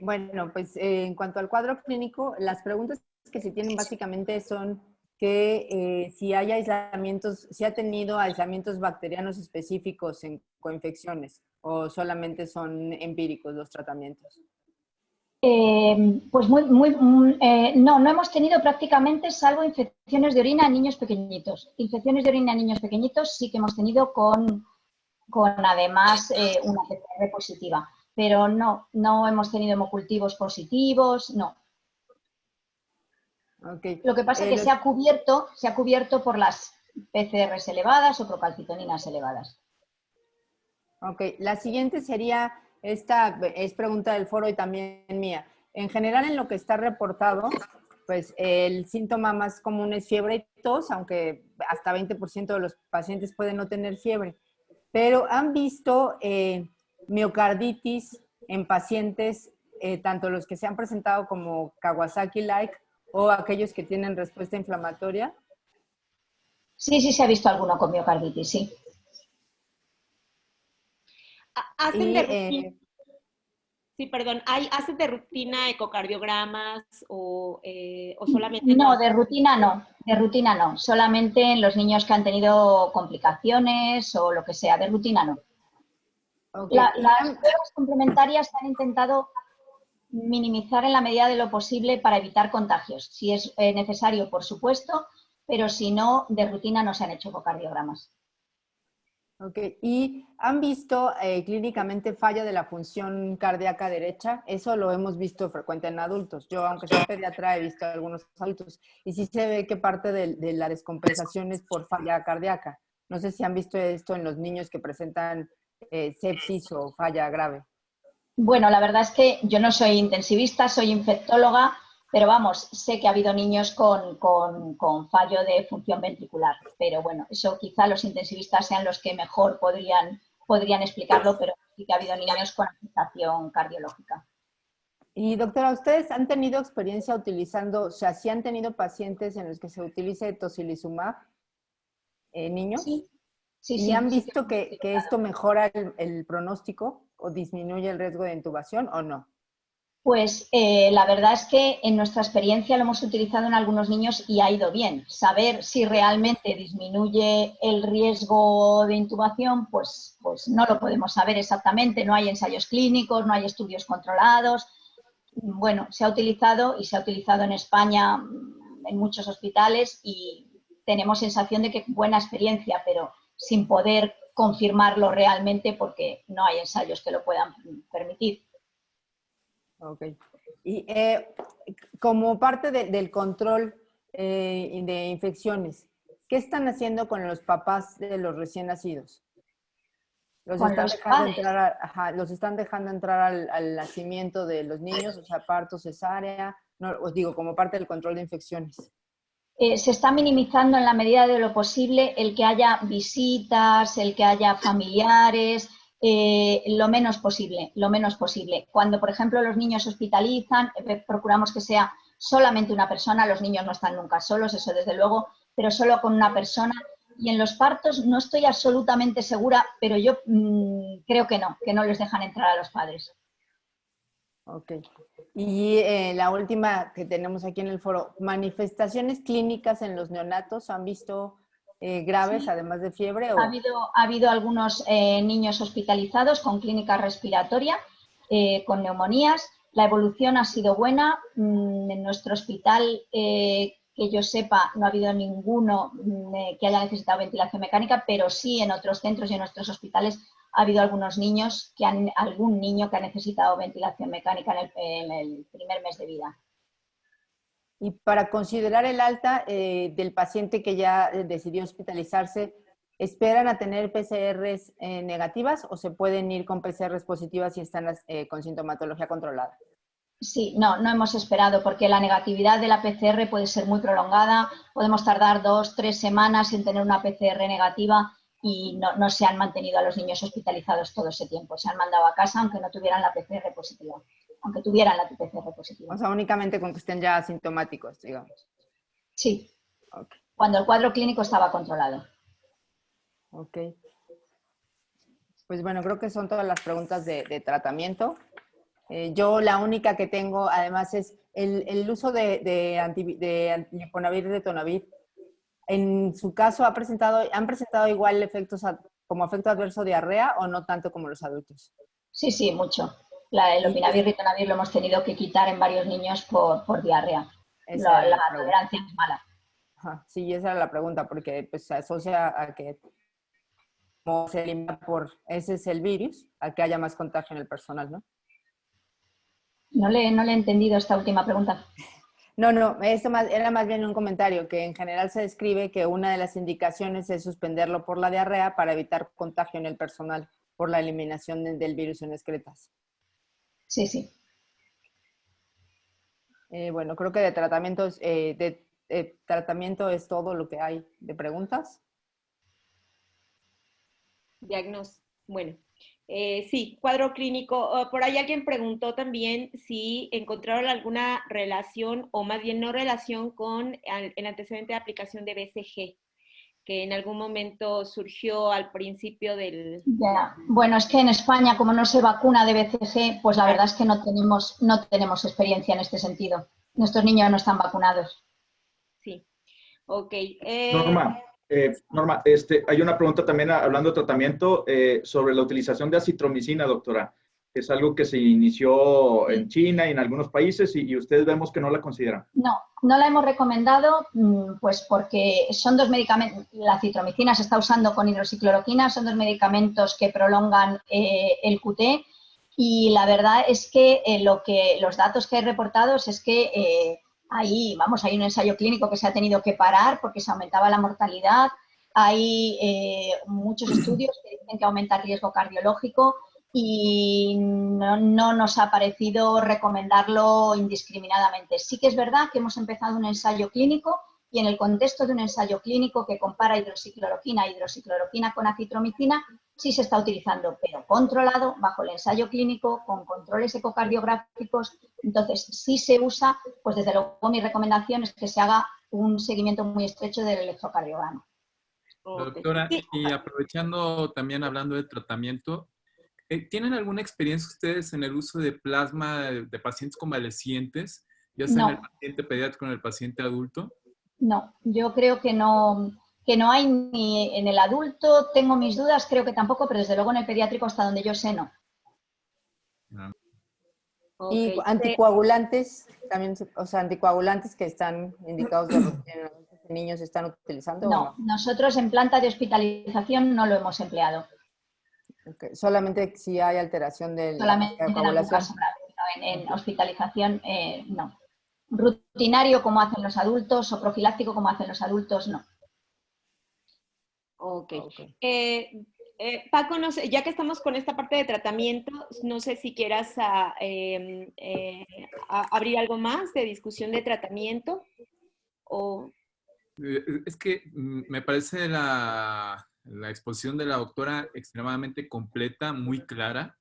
Bueno, pues en cuanto al cuadro clínico, las preguntas que se tienen básicamente son que si hay aislamientos, si ha tenido aislamientos bacterianos específicos en coinfecciones o solamente son empíricos los tratamientos. Pues no hemos tenido prácticamente, salvo infecciones de orina en niños pequeñitos. Infecciones de orina en niños pequeñitos sí que hemos tenido con además una PCR positiva, pero no hemos tenido hemocultivos positivos, no. Okay. Lo que pasa es que se ha cubierto por las PCRs elevadas o procalcitoninas elevadas. Ok, la siguiente sería, esta es pregunta del foro y también mía. En general, en lo que está reportado, pues el síntoma más común es fiebre y tos, aunque hasta 20% de los pacientes pueden no tener fiebre. Pero han visto miocarditis en pacientes, tanto los que se han presentado como Kawasaki-like o aquellos que tienen respuesta inflamatoria. Sí, se ha visto alguno con miocarditis, sí. ¿Hacen de rutina? Sí, perdón. ¿Hacen de rutina ecocardiogramas o solamente no? De rutina no. De rutina no. Solamente en los niños que han tenido complicaciones o lo que sea. De rutina no. Okay. Las pruebas complementarias se han intentado minimizar en la medida de lo posible para evitar contagios. Si es necesario, por supuesto, pero si no, de rutina no se han hecho ecocardiogramas. Ok, ¿y han visto clínicamente falla de la función cardíaca derecha? Eso lo hemos visto frecuente en adultos. Yo, aunque soy pediatra, he visto algunos adultos. Y sí se ve que parte de la descompensación es por falla cardíaca. No sé si han visto esto en los niños que presentan sepsis o falla grave. Bueno, la verdad es que yo no soy intensivista, soy infectóloga, pero vamos, sé que ha habido niños con fallo de función ventricular. Pero bueno, eso quizá los intensivistas sean los que mejor podrían explicarlo, pero sí que ha habido niños con afectación cardiológica. Y doctora, ¿ustedes han tenido experiencia utilizando, o sea, sí han tenido pacientes en los que se utilice tocilizumab, niños? Sí, ¿Y han visto sí, que esto mejora el pronóstico o disminuye el riesgo de intubación o no? Pues la verdad es que en nuestra experiencia lo hemos utilizado en algunos niños y ha ido bien. Saber si realmente disminuye el riesgo de intubación, pues no lo podemos saber exactamente. No hay ensayos clínicos, no hay estudios controlados. Bueno, se ha utilizado y se ha utilizado en España en muchos hospitales y tenemos sensación de que buena experiencia, pero sin poder confirmarlo realmente porque no hay ensayos que lo puedan permitir. Ok. Y como parte del control de infecciones, ¿qué están haciendo con los papás de los recién nacidos? ¿Los Con están los dejando padres. entrar, los están dejando entrar al nacimiento de los niños, o sea, parto, cesárea? No, os digo, como parte del control de infecciones. Se está minimizando en la medida de lo posible el que haya visitas, el que haya familiares, lo menos posible, lo menos posible. Cuando, por ejemplo, los niños hospitalizan, procuramos que sea solamente una persona, los niños no están nunca solos, eso desde luego, pero solo con una persona. Y en los partos no estoy absolutamente segura, pero yo creo que no les dejan entrar a los padres. Ok. Y la última que tenemos aquí en el foro, manifestaciones clínicas en los neonatos, ¿han visto graves, Sí, además de fiebre? ha habido algunos niños hospitalizados con clínica respiratoria, con neumonías. La evolución ha sido buena. En nuestro hospital, que yo sepa, no ha habido ninguno que haya necesitado ventilación mecánica, pero sí en otros centros y en nuestros hospitales ha habido algunos niños algún niño que ha necesitado ventilación mecánica en el primer mes de vida. Y para considerar el alta del paciente que ya decidió hospitalizarse, ¿esperan a tener PCRs negativas o se pueden ir con PCRs positivas si están con sintomatología controlada? Sí, no hemos esperado porque la negatividad de la PCR puede ser muy prolongada. Podemos tardar 2, 3 semanas en tener una PCR negativa y no se han mantenido a los niños hospitalizados todo ese tiempo. Se han mandado a casa aunque no tuvieran la PCR positiva. Aunque tuvieran la PCR positiva. O sea, únicamente con que estén ya asintomáticos, digamos. Sí, Okay. cuando el cuadro clínico estaba controlado. Ok. Pues bueno, creo que son todas las preguntas de tratamiento. Yo la única que tengo, además, es el uso de Liponavir y Ritonavir. En su caso, ¿han presentado igual efectos como efecto adverso diarrea o no tanto como los adultos? Sí, mucho. El lopinavir, ritonavir lo hemos tenido que quitar en varios niños por diarrea. La tolerancia es mala. Ajá, sí, esa era la pregunta, porque pues, se asocia a que como se elimina ese es el virus, a que haya más contagio en el personal, ¿no? No le he entendido esta última pregunta. No, esto era más bien un comentario, que en general se describe que una de las indicaciones es suspenderlo por la diarrea para evitar contagio en el personal por la eliminación del virus en excretas. Sí, sí. Bueno, creo que de tratamiento es todo lo que hay de preguntas. Bueno, sí, cuadro clínico. Por ahí alguien preguntó también si encontraron alguna relación, o más bien no relación, con el antecedente de aplicación de BCG, que en algún momento surgió al principio del... Ya. Bueno, es que en España, como no se vacuna de BCG, pues la verdad es que no tenemos experiencia en este sentido. Nuestros niños no están vacunados. Sí, ok. Norma, hay una pregunta también hablando de tratamiento sobre la utilización de acitromicina, doctora. Es algo que se inició en China y en algunos países y ustedes vemos que no la consideran. No la hemos recomendado pues porque son dos medicamentos. La acitromicina se está usando con hidroxicloroquina, son dos medicamentos que prolongan el QT y la verdad es que los datos que hay reportados es que hay un ensayo clínico que se ha tenido que parar porque se aumentaba la mortalidad. Hay muchos estudios que dicen que aumenta el riesgo cardiológico y no nos ha parecido recomendarlo indiscriminadamente. Sí que es verdad que hemos empezado un ensayo clínico y en el contexto de un ensayo clínico que compara hidroxicloroquina con acitromicina, sí se está utilizando, pero controlado bajo el ensayo clínico, con controles ecocardiográficos. Entonces, sí se usa, pues desde luego mi recomendación es que se haga un seguimiento muy estrecho del electrocardiograma. Doctora, y aprovechando también hablando de tratamiento, ¿tienen alguna experiencia ustedes en el uso de plasma de pacientes convalecientes, ya sea en el paciente pediátrico o en el paciente adulto? No, yo creo que no hay ni en el adulto, tengo mis dudas, creo que tampoco, pero desde luego en el pediátrico hasta donde yo sé no. Y anticoagulantes, también, o sea, anticoagulantes que están indicados de rutina en niños, ¿se están utilizando o no? Nosotros en planta de hospitalización no lo hemos empleado. Okay. Solamente si hay alteración de solamente la en algún caso grave, en hospitalización no. Rutinario como hacen los adultos o profiláctico como hacen los adultos, no. Ok. Paco, no sé, ya que estamos con esta parte de tratamiento, no sé si quieras abrir algo más de discusión de tratamiento o... Es que me parece la exposición de la doctora extremadamente completa, muy clara.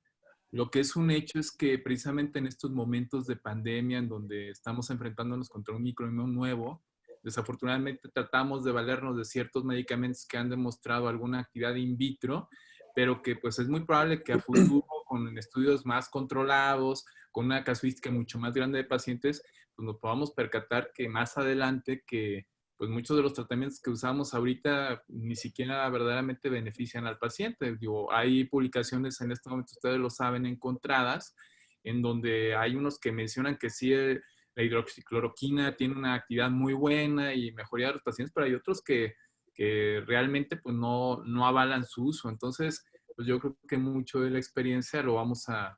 Lo que es un hecho es que precisamente en estos momentos de pandemia en donde estamos enfrentándonos contra un microinmune nuevo, desafortunadamente tratamos de valernos de ciertos medicamentos que han demostrado alguna actividad in vitro, pero que pues es muy probable que a futuro, con estudios más controlados, con una casuística mucho más grande de pacientes, pues nos podamos percatar que más adelante que pues muchos de los tratamientos que usamos ahorita ni siquiera verdaderamente benefician al paciente. Digo, hay publicaciones en este momento, ustedes lo saben, encontradas, en donde hay unos que mencionan que sí, la hidroxicloroquina tiene una actividad muy buena y mejoría de los pacientes, pero hay otros que realmente pues no avalan su uso. Entonces, pues yo creo que mucho de la experiencia lo vamos a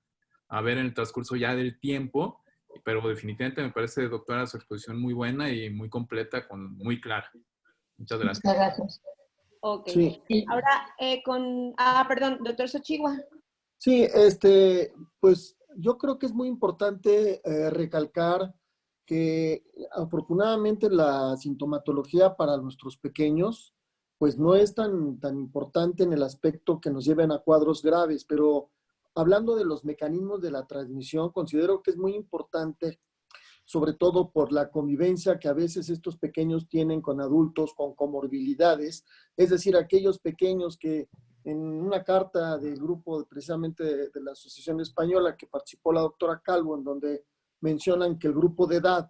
ver en el transcurso ya del tiempo, pero definitivamente me parece, doctora, su exposición muy buena y muy completa, muy clara. Muchas gracias. Muchas gracias. Ok. Sí. Ahora, perdón, doctor Sochigua. Sí, pues yo creo que es muy importante recalcar que afortunadamente la sintomatología para nuestros pequeños pues no es tan importante en el aspecto que nos lleven a cuadros graves, pero hablando de los mecanismos de la transmisión, considero que es muy importante, sobre todo por la convivencia que a veces estos pequeños tienen con adultos con comorbilidades, es decir, aquellos pequeños que en una carta del grupo precisamente de la Asociación Española que participó la doctora Calvo, en donde mencionan que el grupo de edad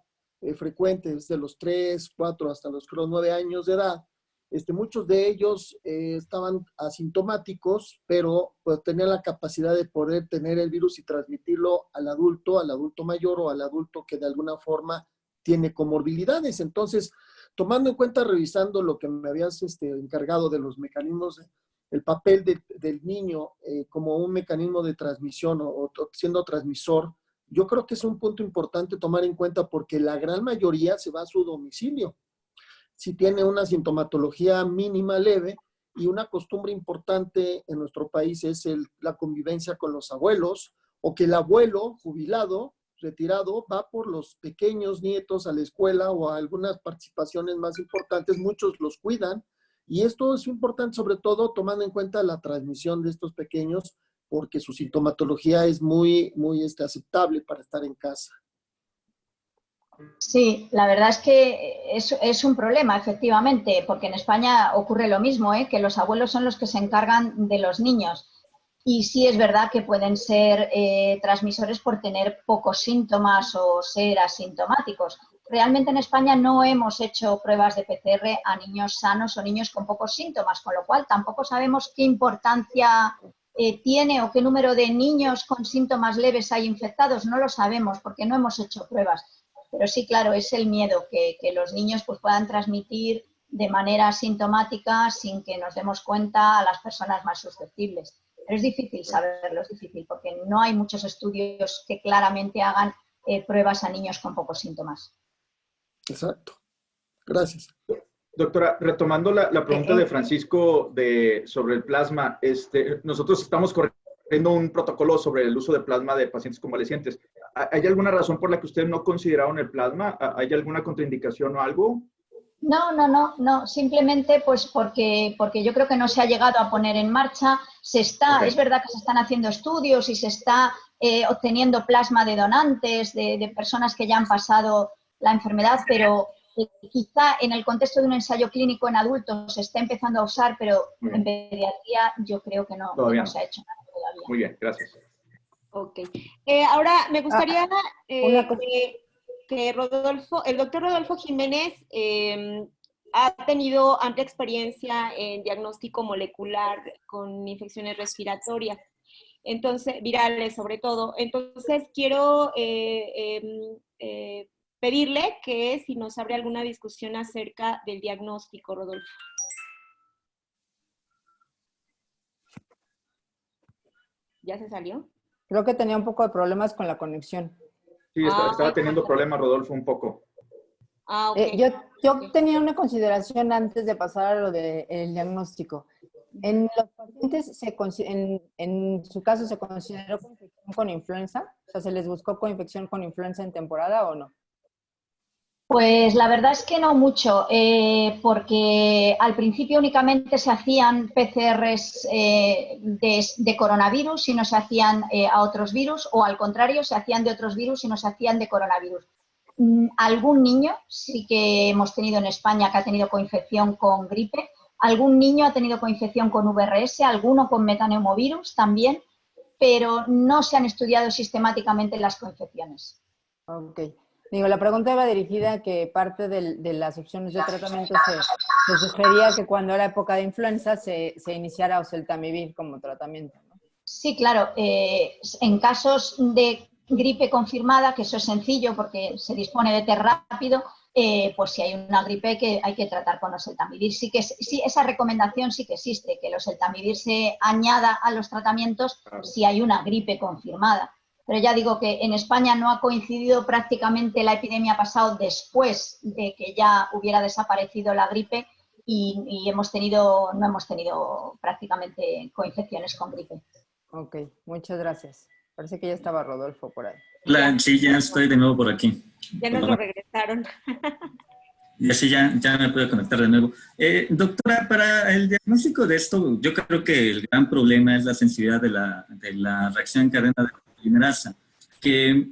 frecuente es de los 3, 4 hasta los 9 años de edad, Muchos de ellos estaban asintomáticos, pero pues, tenían la capacidad de poder tener el virus y transmitirlo al adulto mayor o al adulto que de alguna forma tiene comorbilidades. Entonces, tomando en cuenta, revisando lo que me habías encargado de los mecanismos, el papel del niño como un mecanismo de transmisión o siendo transmisor, yo creo que es un punto importante tomar en cuenta porque la gran mayoría se va a su domicilio. Si tiene una sintomatología mínima leve y una costumbre importante en nuestro país es la convivencia con los abuelos o que el abuelo jubilado, retirado, va por los pequeños nietos a la escuela o a algunas participaciones más importantes, muchos los cuidan y esto es importante sobre todo tomando en cuenta la transmisión de estos pequeños porque su sintomatología es muy aceptable para estar en casa. Sí, la verdad es que es un problema, efectivamente, porque en España ocurre lo mismo, que los abuelos son los que se encargan de los niños. Y sí es verdad que pueden ser transmisores por tener pocos síntomas o ser asintomáticos. Realmente en España no hemos hecho pruebas de PCR a niños sanos o niños con pocos síntomas, con lo cual tampoco sabemos qué importancia tiene o qué número de niños con síntomas leves hay infectados. No lo sabemos porque no hemos hecho pruebas. Pero sí, claro, es el miedo que los niños pues, puedan transmitir de manera asintomática sin que nos demos cuenta a las personas más susceptibles. Pero es difícil saberlo, es difícil, porque no hay muchos estudios que claramente hagan pruebas a niños con pocos síntomas. Exacto. Gracias. Doctora, retomando la pregunta de Francisco sobre el plasma, nosotros estamos corriendo un protocolo sobre el uso de plasma de pacientes convalecientes. ¿Hay alguna razón por la que ustedes no consideraron el plasma? ¿Hay alguna contraindicación o algo? No, simplemente pues porque yo creo que no se ha llegado a poner en marcha. Es verdad que se están haciendo estudios y se está obteniendo plasma de donantes, de personas que ya han pasado la enfermedad, pero quizá en el contexto de un ensayo clínico en adultos se está empezando a usar, pero en pediatría yo creo que no se ha hecho nada todavía. Muy bien, gracias. Ok. Ahora me gustaría que el doctor Rodolfo Jiménez ha tenido amplia experiencia en diagnóstico molecular con infecciones respiratorias, entonces, virales sobre todo. Entonces, quiero pedirle que si nos abre alguna discusión acerca del diagnóstico, Rodolfo. ¿Ya se salió? Creo que tenía un poco de problemas con la conexión. Sí, estaba teniendo problemas, Rodolfo, un poco. Okay. Yo tenía una consideración antes de pasar a lo del diagnóstico. En los pacientes, en su caso, ¿se consideró coinfección con influenza? O sea, ¿se les buscó coinfección con influenza en temporada o no? Pues la verdad es que no mucho, porque al principio únicamente se hacían PCRs de coronavirus y no se hacían a otros virus, o al contrario, se hacían de otros virus y no se hacían de coronavirus. Algún niño sí que hemos tenido en España que ha tenido coinfección con gripe, algún niño ha tenido coinfección con VRS, alguno con metaneumovirus también, pero no se han estudiado sistemáticamente las coinfecciones. Ok. Digo, la pregunta iba dirigida a que parte de las opciones de tratamiento se sugería que cuando era época de influenza se iniciara oseltamivir como tratamiento, ¿no? Sí, claro. En casos de gripe confirmada, que eso es sencillo porque se dispone de test rápido, pues si hay una gripe que hay que tratar con oseltamivir. Sí, esa recomendación sí que existe, que el oseltamivir se añada a los tratamientos si hay una gripe confirmada. Pero ya digo que en España no ha coincidido prácticamente la epidemia pasado después de que ya hubiera desaparecido la gripe y no hemos tenido prácticamente coinfecciones con gripe. Ok, muchas gracias. Parece que ya estaba Rodolfo por ahí. Hola, sí, ya estoy de nuevo por aquí. Ya nos lo regresaron. Y así ya me puedo conectar de nuevo. Doctora, para el diagnóstico de esto, yo creo que el gran problema es la sensibilidad de la reacción en cadena de polimerasa, que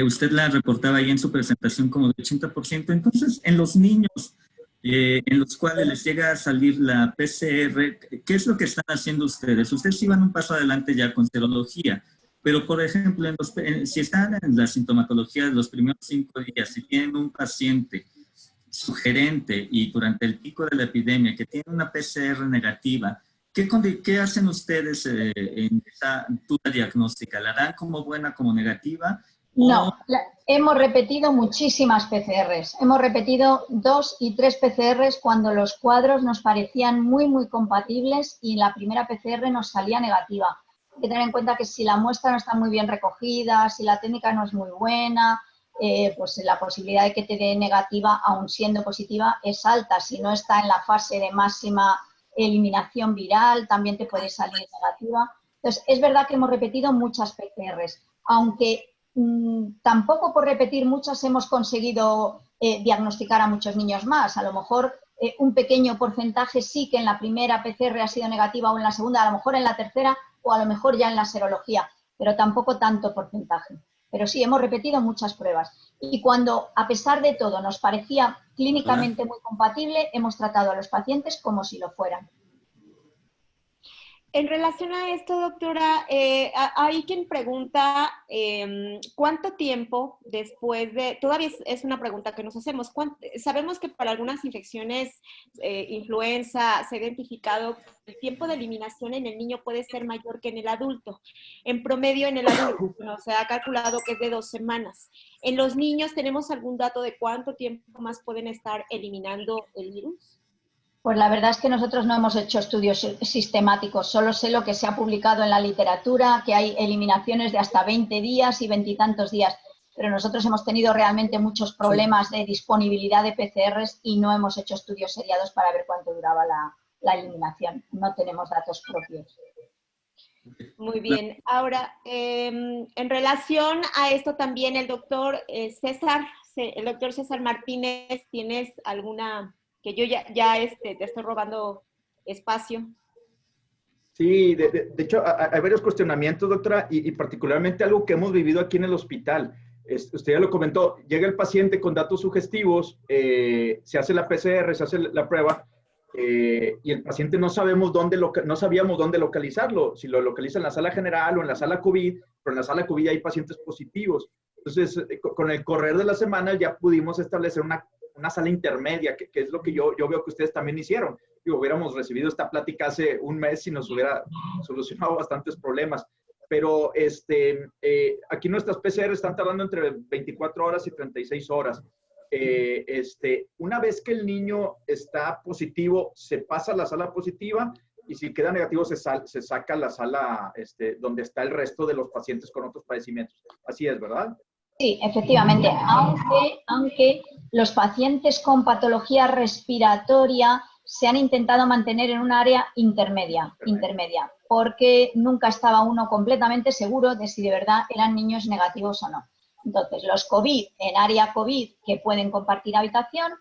usted la reportaba ahí en su presentación como de 80%. Entonces, en los niños en los cuales les llega a salir la PCR, ¿qué es lo que están haciendo ustedes? Ustedes iban un paso adelante ya con serología, pero por ejemplo, si están en la sintomatología de los primeros 5 días, si tienen un paciente sugerente y durante el pico de la epidemia que tiene una PCR negativa, ¿qué hacen ustedes en esa duda diagnóstica? ¿La dan como buena, como negativa? No, hemos repetido muchísimas PCRs. Hemos repetido 2 y 3 PCRs cuando los cuadros nos parecían muy, muy compatibles y la primera PCR nos salía negativa. Hay que tener en cuenta que si la muestra no está muy bien recogida, si la técnica no es muy buena, pues la posibilidad de que te dé negativa, aun siendo positiva, es alta. Si no está en la fase de máxima eliminación viral, también te puede salir negativa. Entonces, es verdad que hemos repetido muchas PCRs, aunque tampoco por repetir muchas hemos conseguido diagnosticar a muchos niños más. A lo mejor un pequeño porcentaje sí que en la primera PCR ha sido negativa o en la segunda, a lo mejor en la tercera o a lo mejor ya en la serología, pero tampoco tanto porcentaje. Pero sí, hemos repetido muchas pruebas. Y cuando, a pesar de todo, nos parecía clínicamente muy compatible, hemos tratado a los pacientes como si lo fueran. En relación a esto, doctora, hay quien pregunta cuánto tiempo después de, todavía es una pregunta que nos hacemos, sabemos que para algunas infecciones, influenza, se ha identificado que el tiempo de eliminación en el niño puede ser mayor que en el adulto. En promedio en el adulto se ha calculado que es de 2 semanas. ¿En los niños tenemos algún dato de cuánto tiempo más pueden estar eliminando el virus? Pues la verdad es que nosotros no hemos hecho estudios sistemáticos, solo sé lo que se ha publicado en la literatura, que hay eliminaciones de hasta 20 días y 20 y tantos días, pero nosotros hemos tenido realmente muchos problemas de disponibilidad de PCRs y no hemos hecho estudios seriados para ver cuánto duraba la eliminación. No tenemos datos propios. Muy bien. Ahora, en relación a esto también el doctor César Martínez, ¿tienes alguna...? Que yo ya te estoy robando espacio. Sí, de hecho hay varios cuestionamientos, doctora, y particularmente algo que hemos vivido aquí en el hospital. Usted ya lo comentó, llega el paciente con datos sugestivos, se hace la PCR, se hace la prueba, y el paciente no sabíamos dónde localizarlo, si lo localiza en la sala general o en la sala COVID, pero en la sala COVID hay pacientes positivos. Entonces, con el correr de la semana ya pudimos establecer una sala intermedia, que es lo que yo veo que ustedes también hicieron. Hubiéramos recibido esta plática hace un mes y nos hubiera solucionado bastantes problemas. Pero aquí nuestras PCR están tardando entre 24 horas y 36 horas. Una vez que el niño está positivo, se pasa a la sala positiva y si queda negativo se saca a la sala donde está el resto de los pacientes con otros padecimientos. Así es, ¿verdad? Sí, efectivamente, aunque los pacientes con patología respiratoria se han intentado mantener en un área intermedia, porque nunca estaba uno completamente seguro de si de verdad eran niños negativos o no. Entonces, los COVID en área COVID que pueden compartir habitación,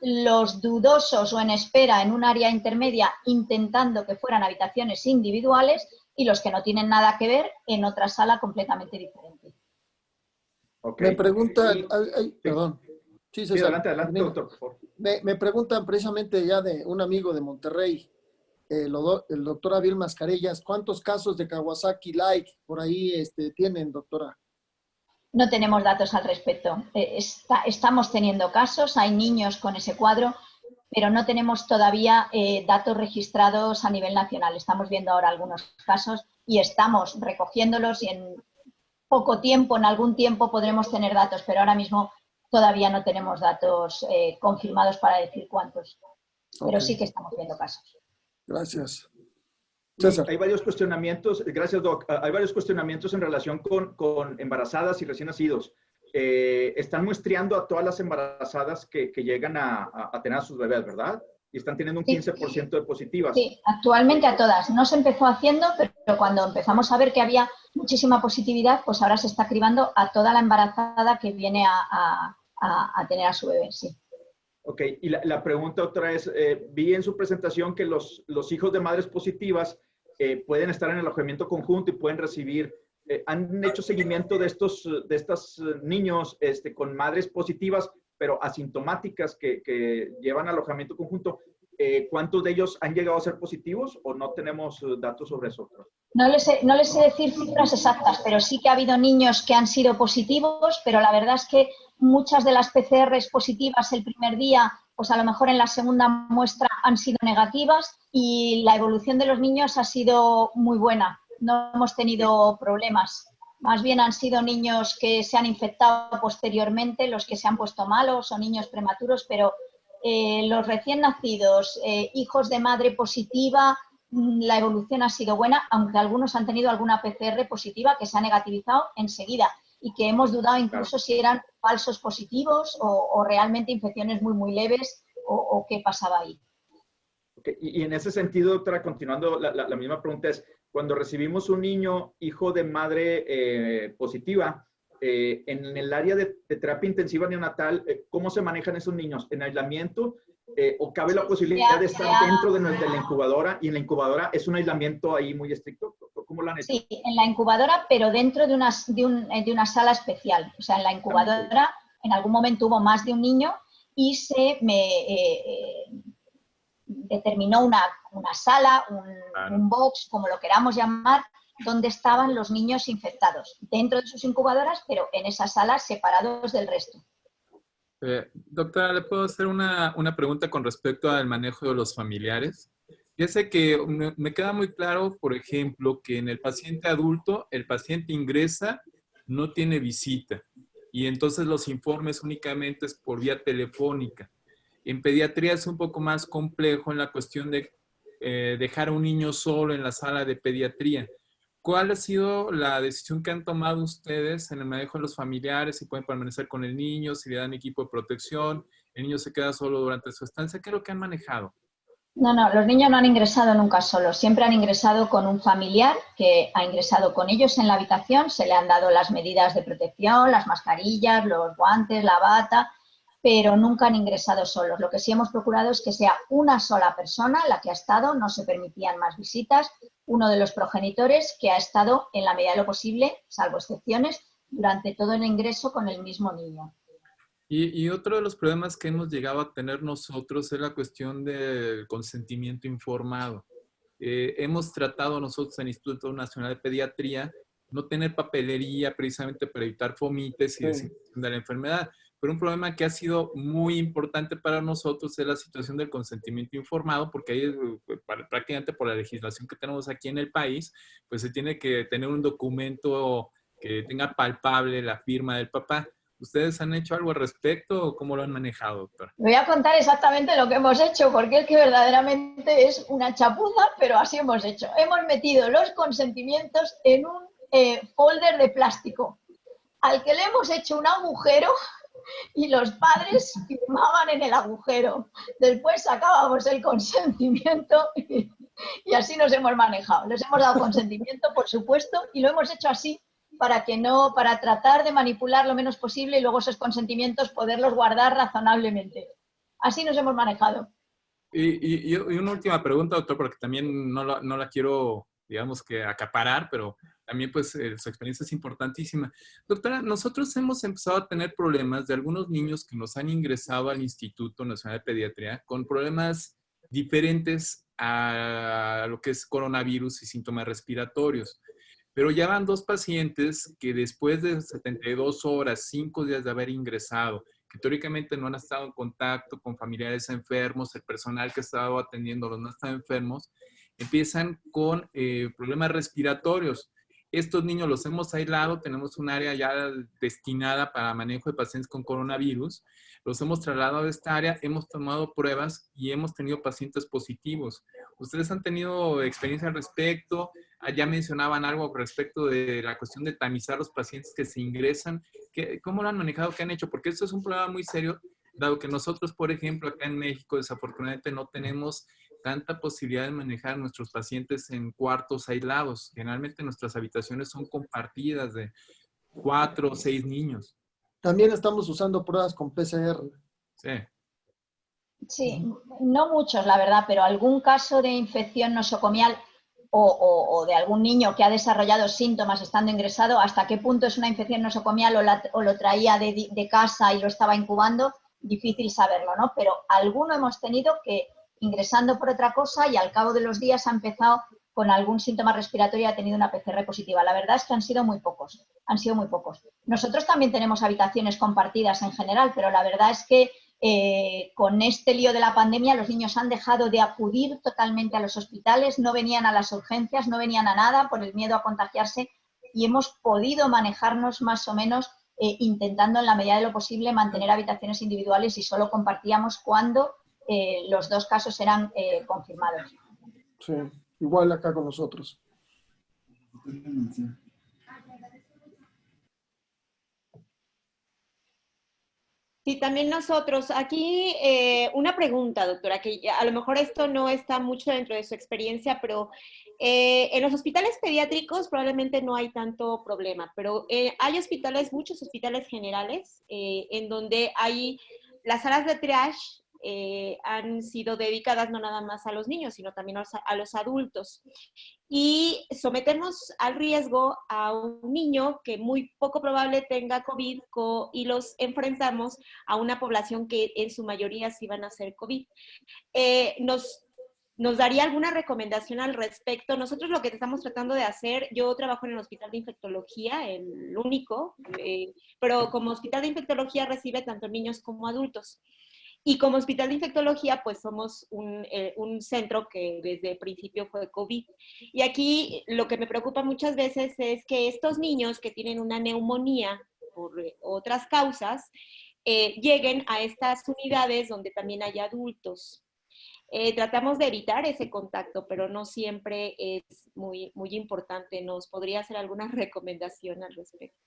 los dudosos o en espera en un área intermedia intentando que fueran habitaciones individuales y los que no tienen nada que ver en otra sala completamente diferente. Okay. Me preguntan, perdón. Sí, César, adelante, doctor, por favor. Me preguntan precisamente ya de un amigo de Monterrey, el doctor Abiel Mascarillas, ¿cuántos casos de Kawasaki-like por ahí tienen, doctora? No tenemos datos al respecto. Estamos teniendo casos, hay niños con ese cuadro, pero no tenemos todavía datos registrados a nivel nacional. Estamos viendo ahora algunos casos y estamos recogiéndolos y en poco tiempo, en algún tiempo podremos tener datos, pero ahora mismo todavía no tenemos datos confirmados para decir cuántos. Pero sí que estamos viendo casos. Gracias. César. Hay varios cuestionamientos, gracias Doc, hay varios cuestionamientos en relación con embarazadas y recién nacidos. Están muestreando a todas las embarazadas que llegan a tener a sus bebés, ¿verdad? Y están teniendo un 15% de positivas. Sí, actualmente a todas. No se empezó haciendo, pero cuando empezamos a ver que había muchísima positividad, pues ahora se está cribando a toda la embarazada que viene a tener a su bebé, sí. Ok, y la pregunta, doctora, es, vi en su presentación que los hijos de madres positivas pueden estar en el alojamiento conjunto y pueden recibir, ¿han hecho seguimiento de estos niños con madres positivas, pero asintomáticas que llevan alojamiento conjunto? ¿Cuántos de ellos han llegado a ser positivos o no tenemos datos sobre eso? No les sé decir cifras exactas, pero sí que ha habido niños que han sido positivos, pero la verdad es que muchas de las PCRs positivas el primer día pues a lo mejor en la segunda muestra han sido negativas y la evolución de los niños ha sido muy buena. No hemos tenido problemas. Más bien han sido niños que se han infectado posteriormente, los que se han puesto malos o niños prematuros, pero los recién nacidos, hijos de madre positiva, la evolución ha sido buena, aunque algunos han tenido alguna PCR positiva que se ha negativizado enseguida y que hemos dudado incluso si eran falsos positivos o realmente infecciones muy, muy leves o qué pasaba ahí. Okay. Y en ese sentido, doctora, continuando, la misma pregunta es, cuando recibimos un niño hijo de madre positiva, en el área de terapia intensiva neonatal, ¿cómo se manejan esos niños? ¿En aislamiento? ¿O cabe la posibilidad de estar dentro de la incubadora? Y en la incubadora es un aislamiento ahí muy estricto. ¿Cómo lo han hecho? Sí, en la incubadora, pero dentro de una sala especial. O sea, en la incubadora en algún momento hubo más de un niño y se determinó una sala, un box, como lo queramos llamar, donde estaban los niños infectados, dentro de sus incubadoras, pero en esas salas separados del resto. Doctora, ¿le puedo hacer una pregunta con respecto al manejo de los familiares? Fíjese que me queda muy claro, por ejemplo, que en el paciente adulto, el paciente ingresa, no tiene visita, y entonces los informes únicamente es por vía telefónica. En pediatría es un poco más complejo en la cuestión de dejar a un niño solo en la sala de pediatría. ¿Cuál ha sido la decisión que han tomado ustedes en el manejo de los familiares? Si pueden permanecer con el niño, si le dan equipo de protección, el niño se queda solo durante su estancia. ¿Qué es lo que han manejado? No, los niños no han ingresado nunca solos. Siempre han ingresado con un familiar que ha ingresado con ellos en la habitación. Se le han dado las medidas de protección, las mascarillas, los guantes, la bata, pero nunca han ingresado solos. Lo que sí hemos procurado es que sea una sola persona la que ha estado, no se permitían más visitas, uno de los progenitores que ha estado en la medida de lo posible, salvo excepciones, durante todo el ingreso con el mismo niño. Y otro de los problemas que hemos llegado a tener nosotros es la cuestión del consentimiento informado. Hemos tratado nosotros en el Instituto Nacional de Pediatría no tener papelería precisamente para evitar fomites y desinfección de la enfermedad. Pero un problema que ha sido muy importante para nosotros es la situación del consentimiento informado, porque ahí prácticamente por la legislación que tenemos aquí en el país, pues se tiene que tener un documento que tenga palpable la firma del papá. ¿Ustedes han hecho algo al respecto o cómo lo han manejado, doctora? Voy a contar exactamente lo que hemos hecho, porque es que verdaderamente es una chapuza, pero así hemos hecho. Hemos metido los consentimientos en un folder de plástico, al que le hemos hecho un agujero y los padres firmaban en el agujero. Después sacábamos el consentimiento y así nos hemos manejado. Les hemos dado consentimiento, por supuesto, y lo hemos hecho así para tratar de manipular lo menos posible y luego esos consentimientos poderlos guardar razonablemente. Así nos hemos manejado. Y una última pregunta, doctor, porque también no la quiero, digamos que acaparar, pero también pues su experiencia es importantísima. Doctora, nosotros hemos empezado a tener problemas de algunos niños que nos han ingresado al Instituto Nacional de Pediatría con problemas diferentes a lo que es coronavirus y síntomas respiratorios. Pero ya van 2 pacientes que después de 72 horas, 5 días de haber ingresado, que teóricamente no han estado en contacto con familiares enfermos, el personal que ha estado atendiéndolos no está enfermos, empiezan con problemas respiratorios. Estos niños los hemos aislado, tenemos un área ya destinada para manejo de pacientes con coronavirus, los hemos trasladado a esta área, hemos tomado pruebas y hemos tenido pacientes positivos. ¿Ustedes han tenido experiencia al respecto? Ya mencionaban algo respecto de la cuestión de tamizar los pacientes que se ingresan. ¿Cómo lo han manejado? ¿Qué han hecho? Porque esto es un problema muy serio, dado que nosotros, por ejemplo, acá en México, desafortunadamente no tenemos tanta posibilidad de manejar a nuestros pacientes en cuartos aislados. Generalmente nuestras habitaciones son compartidas de 4 o 6 niños. También estamos usando pruebas con PCR. Sí. Sí, no muchos, la verdad, pero algún caso de infección nosocomial o de algún niño que ha desarrollado síntomas estando ingresado, hasta qué punto es una infección nosocomial o lo traía de casa y lo estaba incubando, difícil saberlo, ¿no? Pero alguno hemos tenido que ingresando por otra cosa y al cabo de los días ha empezado con algún síntoma respiratorio y ha tenido una PCR positiva. La verdad es que han sido muy pocos. Nosotros también tenemos habitaciones compartidas en general, pero la verdad es que con este lío de la pandemia los niños han dejado de acudir totalmente a los hospitales, no venían a las urgencias, no venían a nada por el miedo a contagiarse y hemos podido manejarnos más o menos intentando en la medida de lo posible mantener habitaciones individuales y solo compartíamos cuando los 2 casos eran confirmados. Sí, igual acá con nosotros. Sí, también nosotros. Aquí una pregunta, doctora, que a lo mejor esto no está mucho dentro de su experiencia, pero en los hospitales pediátricos probablemente no hay tanto problema, pero hay hospitales, muchos hospitales generales, en donde hay las salas de triage han sido dedicadas no nada más a los niños, sino también a los adultos. Y sometemos al riesgo a un niño que muy poco probable tenga COVID y los enfrentamos a una población que en su mayoría sí van a ser COVID. ¿Nos daría alguna recomendación al respecto? Nosotros lo que estamos tratando de hacer, yo trabajo en el Hospital de Infectología, el único, pero como Hospital de Infectología recibe tanto niños como adultos. Y como Hospital de Infectología, pues somos un centro que desde el principio fue COVID. Y aquí lo que me preocupa muchas veces es que estos niños que tienen una neumonía por otras causas, lleguen a estas unidades donde también hay adultos. Tratamos de evitar ese contacto, pero no siempre es muy, muy importante. ¿Nos podría hacer alguna recomendación al respecto?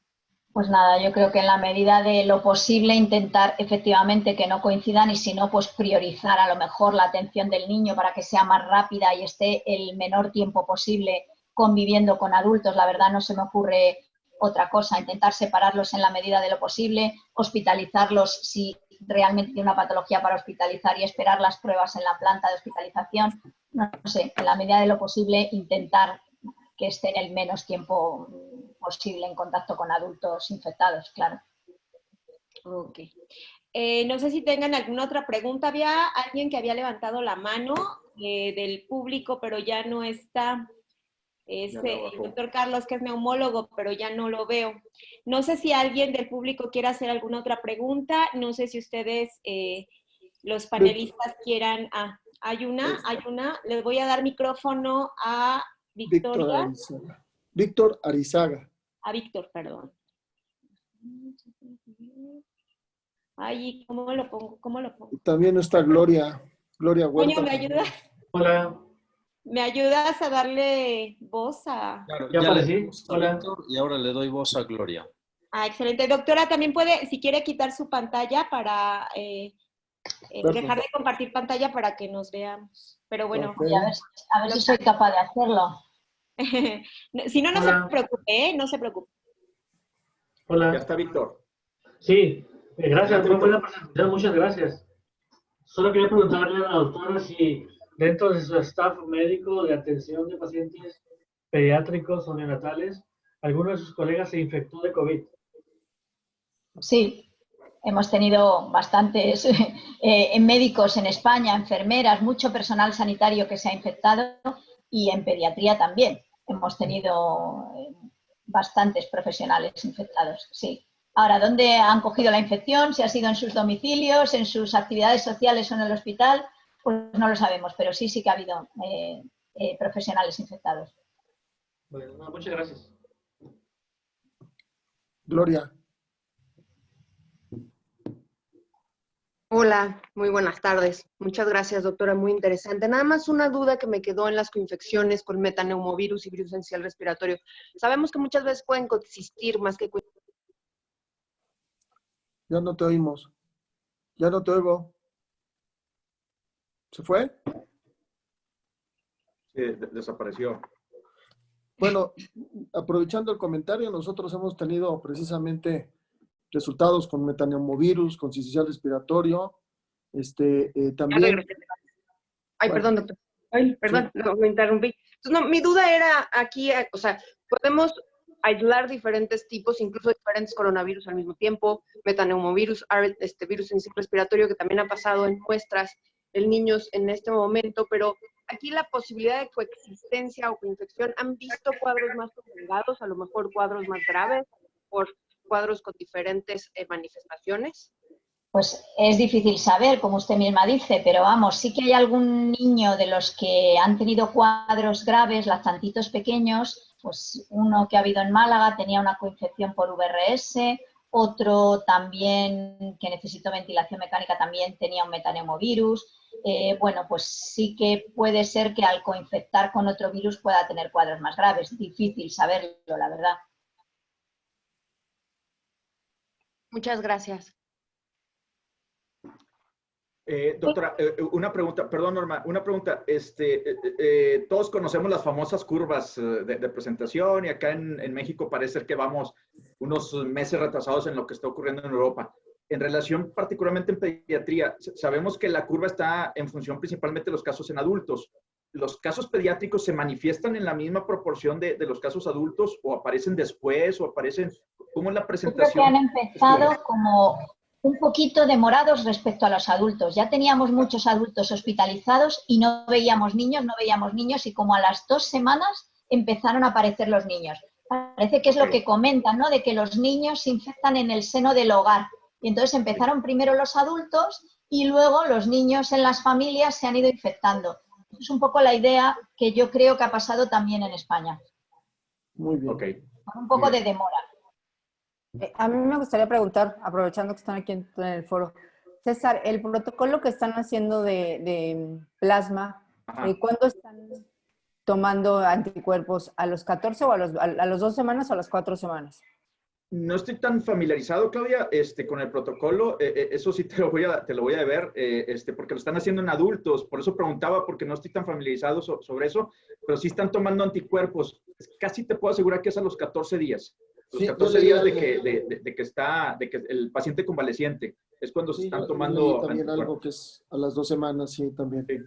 Pues nada, yo creo que en la medida de lo posible intentar efectivamente que no coincidan y si no, pues priorizar a lo mejor la atención del niño para que sea más rápida y esté el menor tiempo posible conviviendo con adultos. La verdad no se me ocurre otra cosa, intentar separarlos en la medida de lo posible, hospitalizarlos si realmente tiene una patología para hospitalizar y esperar las pruebas en la planta de hospitalización. No sé, en la medida de lo posible intentar que estén el menos tiempo posible en contacto con adultos infectados, claro. Ok. No sé si tengan alguna otra pregunta. Había alguien que había levantado la mano del público, pero ya no está. Es el doctor Carlos, que es neumólogo, pero ya no lo veo. No sé si alguien del público quiere hacer alguna otra pregunta. No sé si ustedes, los panelistas, quieran... hay una. Les voy a dar micrófono a Victoria. Víctor Arizaga. A Víctor, perdón. Ay, ¿cómo lo pongo? También está Gloria Huerta. Toño, ¿me ayudas? Hola. ¿Me ayudas a darle voz a...? Claro, ya aparecí. Hola. Y ahora le doy voz a Gloria. Excelente. Doctora, también puede, si quiere, quitar su pantalla para dejar de compartir pantalla para que nos veamos. Pero bueno. Okay. A ver si soy capaz de hacerlo. Si no, no se preocupe, no se preocupe. Hola. Ya está Víctor. Sí, gracias. Muy buena presentación, muchas gracias. Solo quería preguntarle a la doctora si dentro de su staff médico de atención de pacientes pediátricos o neonatales, alguno de sus colegas se infectó de COVID. Sí, hemos tenido bastantes médicos en España, enfermeras, mucho personal sanitario que se ha infectado y en pediatría también. Hemos tenido bastantes profesionales infectados, sí. Ahora, ¿dónde han cogido la infección? Si ha sido en sus domicilios, en sus actividades sociales o en el hospital, pues no lo sabemos, pero sí que ha habido profesionales infectados. Bueno, muchas gracias. Gloria. Hola, muy buenas tardes. Muchas gracias, doctora, muy interesante. Nada más una duda que me quedó en las coinfecciones con metaneumovirus y virus esencial respiratorio. Sabemos que muchas veces pueden coexistir más que... Ya no te oímos. Ya no te oigo. ¿Se fue? Sí, desapareció. Bueno, aprovechando el comentario, nosotros hemos tenido precisamente resultados con metaneumovirus, con sincicial respiratorio, también... Ay, perdón, doctor. Ay, perdón, sí. No, me interrumpí. Entonces, no, mi duda era aquí, o sea, podemos aislar diferentes tipos, incluso diferentes coronavirus al mismo tiempo, metaneumovirus, virus en respiratorio que también ha pasado en muestras en niños en este momento, pero aquí la posibilidad de coexistencia o coinfección, ¿han visto cuadros más prolongados, a lo mejor cuadros más graves, por cuadros con diferentes manifestaciones? Pues es difícil saber, como usted misma dice, pero vamos, sí que hay algún niño de los que han tenido cuadros graves, lactantitos pequeños, pues uno que ha habido en Málaga tenía una coinfección por VRS, otro también que necesitó ventilación mecánica también tenía un metaneumovirus. Bueno, pues sí que puede ser que al coinfectar con otro virus pueda tener cuadros más graves. Difícil saberlo, la verdad. Muchas gracias. Doctora, una pregunta, perdón Norma, una pregunta. Todos conocemos las famosas curvas de presentación y acá en México parece ser que vamos unos meses retrasados en lo que está ocurriendo en Europa. En relación particularmente en pediatría, sabemos que la curva está en función principalmente de los casos en adultos. ¿Los casos pediátricos se manifiestan en la misma proporción de los casos adultos o aparecen después o aparecen, ¿cómo es la presentación? Yo creo que han empezado como un poquito demorados respecto a los adultos. Ya teníamos muchos adultos hospitalizados y no veíamos niños y como a las 2 semanas empezaron a aparecer los niños. Parece que es lo que comentan, ¿no? De que los niños se infectan en el seno del hogar. Y entonces empezaron primero los adultos y luego los niños en las familias se han ido infectando. Es un poco la idea que yo creo que ha pasado también en España. Muy bien. Okay. Con un poco de demora. A mí me gustaría preguntar, aprovechando que están aquí en el foro, César, el protocolo que están haciendo de plasma, ¿cuándo están tomando anticuerpos? ¿A los 14 o a los 2 semanas o a las 4 semanas? No estoy tan familiarizado, Claudia, con el protocolo. Eso sí te lo voy a ver, porque lo están haciendo en adultos. Por eso preguntaba, porque no estoy tan familiarizado sobre eso, pero sí están tomando anticuerpos. Casi te puedo asegurar que es a los 14 días. Los 14 días de que el paciente convaleciente. Es cuando se están tomando también algo que es a las 2 semanas, sí, también. Sí.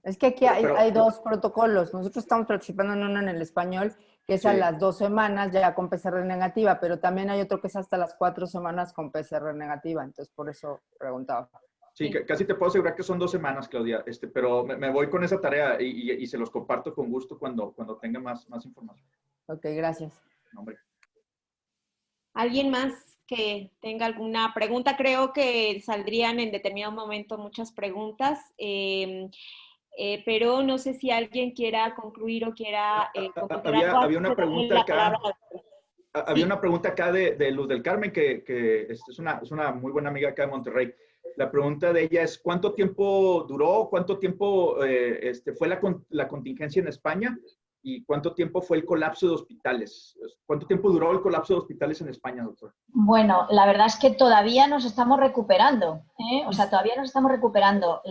Es que aquí hay 2 protocolos. Nosotros estamos participando en uno en el español, que es a las 2 semanas ya con PCR negativa, pero también hay otro que es hasta las 4 semanas con PCR negativa. Entonces, por eso preguntaba. Sí, casi te puedo asegurar que son 2 semanas, Claudia, pero me voy con esa tarea y se los comparto con gusto cuando tenga más información. Ok, gracias. Hombre. ¿Alguien más que tenga alguna pregunta? Creo que saldrían en determinado momento muchas preguntas, pero no sé si alguien quiera concluir o quiera... había una pregunta acá. Había una pregunta acá de Luz del Carmen, que es una muy buena amiga acá de Monterrey. La pregunta de ella es, ¿cuánto tiempo duró? ¿Cuánto tiempo fue la contingencia en España? ¿Y cuánto tiempo fue el colapso de hospitales? ¿Cuánto tiempo duró el colapso de hospitales en España, doctor? Bueno, la verdad es que todavía nos estamos recuperando, ¿eh? O sea, todavía nos estamos recuperando.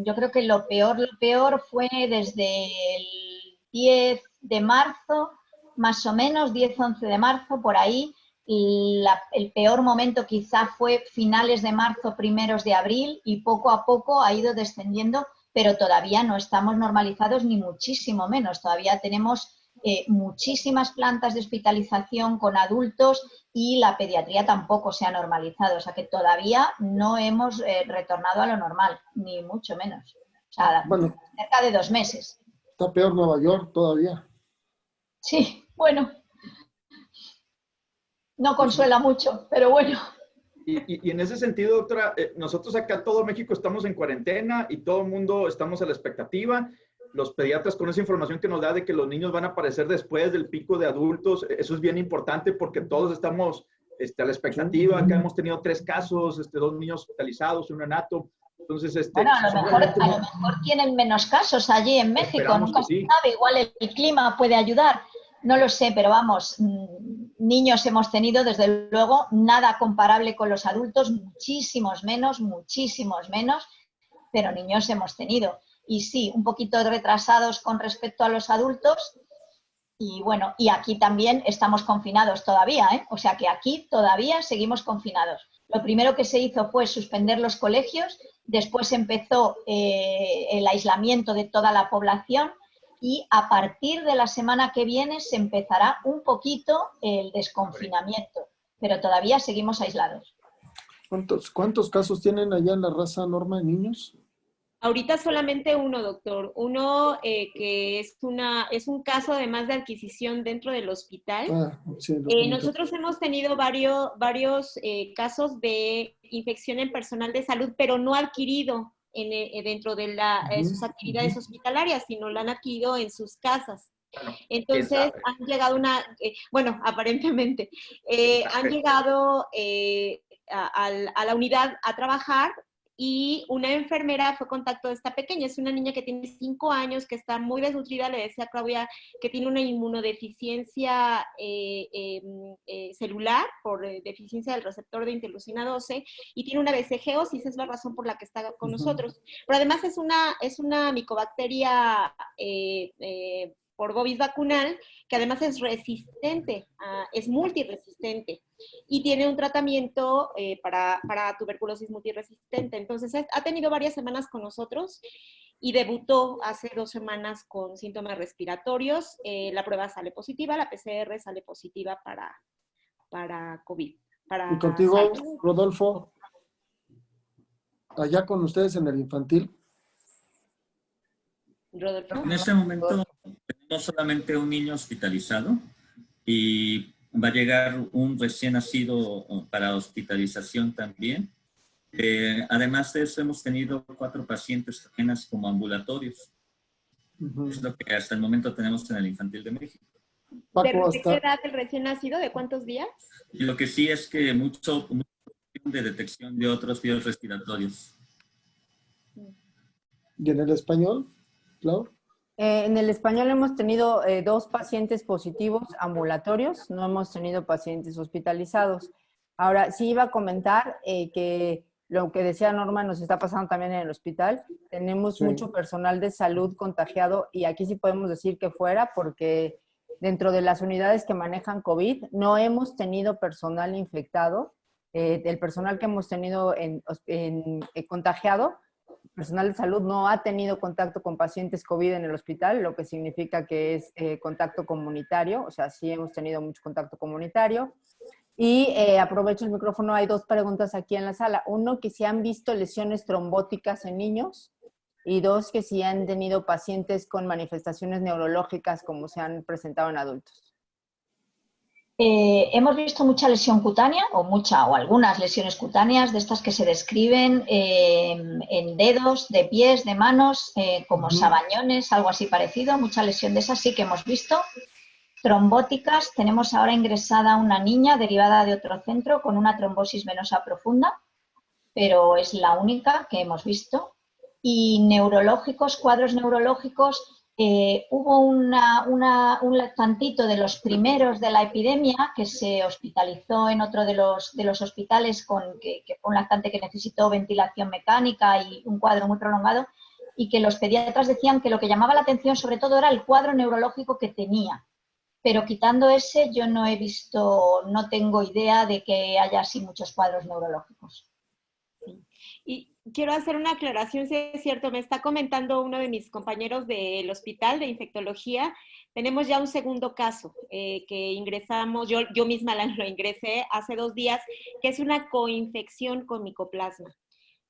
Yo creo que lo peor fue desde el 10 de marzo, más o menos, 10-11 de marzo, por ahí. El peor momento quizá fue finales de marzo, primeros de abril, y poco a poco ha ido descendiendo, pero todavía no estamos normalizados ni muchísimo menos. Todavía tenemos muchísimas plantas de hospitalización con adultos y la pediatría tampoco se ha normalizado. O sea que todavía no hemos retornado a lo normal, ni mucho menos. O sea, bueno, cerca de 2 meses. Está peor Nueva York todavía. Sí, bueno. No consuela mucho, pero bueno. Y en ese sentido, doctora, nosotros acá todo México estamos en cuarentena y todo el mundo estamos a la expectativa. Los pediatras con esa información que nos da de que los niños van a aparecer después del pico de adultos, eso es bien importante porque todos estamos a la expectativa. Acá hemos tenido 3 casos, 2 niños hospitalizados, un neonato. Entonces, bueno, a lo mejor tienen menos casos allí en México, nunca se sabe, igual el clima puede ayudar. No lo sé, pero vamos, niños hemos tenido, desde luego, nada comparable con los adultos, muchísimos menos, pero niños hemos tenido. Y sí, un poquito retrasados con respecto a los adultos. Y bueno, y aquí también estamos confinados todavía, ¿eh? O sea que aquí todavía seguimos confinados. Lo primero que se hizo fue suspender los colegios, después empezó el aislamiento de toda la población. Y a partir de la semana que viene se empezará un poquito el desconfinamiento, pero todavía seguimos aislados. ¿Cuántos casos tienen allá en la raza, Norma, de niños? Ahorita solamente uno, doctor. Uno que es un caso además de adquisición dentro del hospital. Sí, lo comenté. Nosotros hemos tenido varios casos de infección en personal de salud, pero no adquirido dentro de sus actividades hospitalarias, sino la han adquirido en sus casas. Entonces han llegado bueno, aparentemente, han llegado a la unidad a trabajar. Y una enfermera fue contacto de esta pequeña. Es una niña que tiene 5 años, que está muy desnutrida. Le decía a Claudia que tiene una inmunodeficiencia celular por deficiencia del receptor de interleucina 12 y tiene una BCG-osis, es la razón por la que está con nosotros. Pero además es una micobacteria por bovis vacunal, que además es resistente, es multiresistente y tiene un tratamiento para tuberculosis multiresistente. Entonces, ha tenido varias semanas con nosotros y debutó hace 2 semanas con síntomas respiratorios. La prueba sale positiva, la PCR sale positiva para COVID. ¿Y contigo, Rodolfo? ¿Allá con ustedes en el infantil? Rodolfo. En este momento tenemos solamente un niño hospitalizado y va a llegar un recién nacido para hospitalización también. Además de eso, hemos tenido 4 pacientes apenas como ambulatorios. Es lo que hasta el momento tenemos en el Infantil de México. Paco, ¿de qué edad el recién nacido? ¿De cuántos días? Y lo que sí es que mucho de detección de otros virus respiratorios. ¿Y en el español, Clau? En el español hemos tenido 2 pacientes positivos ambulatorios, no hemos tenido pacientes hospitalizados. Ahora, sí iba a comentar que lo que decía Norma nos está pasando también en el hospital. Tenemos mucho personal de salud contagiado y aquí sí podemos decir que fuera porque dentro de las unidades que manejan COVID no hemos tenido personal infectado. El personal que hemos tenido contagiado, personal de salud no ha tenido contacto con pacientes COVID en el hospital, lo que significa que es contacto comunitario, o sea, sí hemos tenido mucho contacto comunitario. Y aprovecho el micrófono, hay 2 preguntas aquí en la sala. 1, que si han visto lesiones trombóticas en niños y 2, que si han tenido pacientes con manifestaciones neurológicas como se han presentado en adultos. Hemos visto mucha lesión cutánea o algunas lesiones cutáneas de estas que se describen en dedos, de pies, de manos, como sabañones, algo así parecido. Mucha lesión de esas sí que hemos visto. Trombóticas, tenemos ahora ingresada una niña derivada de otro centro con una trombosis venosa profunda, pero es la única que hemos visto. Y neurológicos, cuadros neurológicos, hubo un lactantito de los primeros de la epidemia que se hospitalizó en otro de los hospitales que fue un lactante que necesitó ventilación mecánica y un cuadro muy prolongado, y que los pediatras decían que lo que llamaba la atención sobre todo era el cuadro neurológico que tenía. Pero quitando ese, yo no he visto, no tengo idea de que haya así muchos cuadros neurológicos. Sí. Y quiero hacer una aclaración, si es cierto, me está comentando uno de mis compañeros del hospital de infectología, tenemos ya un segundo caso que ingresamos, yo misma lo ingresé hace 2 días, que es una coinfección con micoplasma.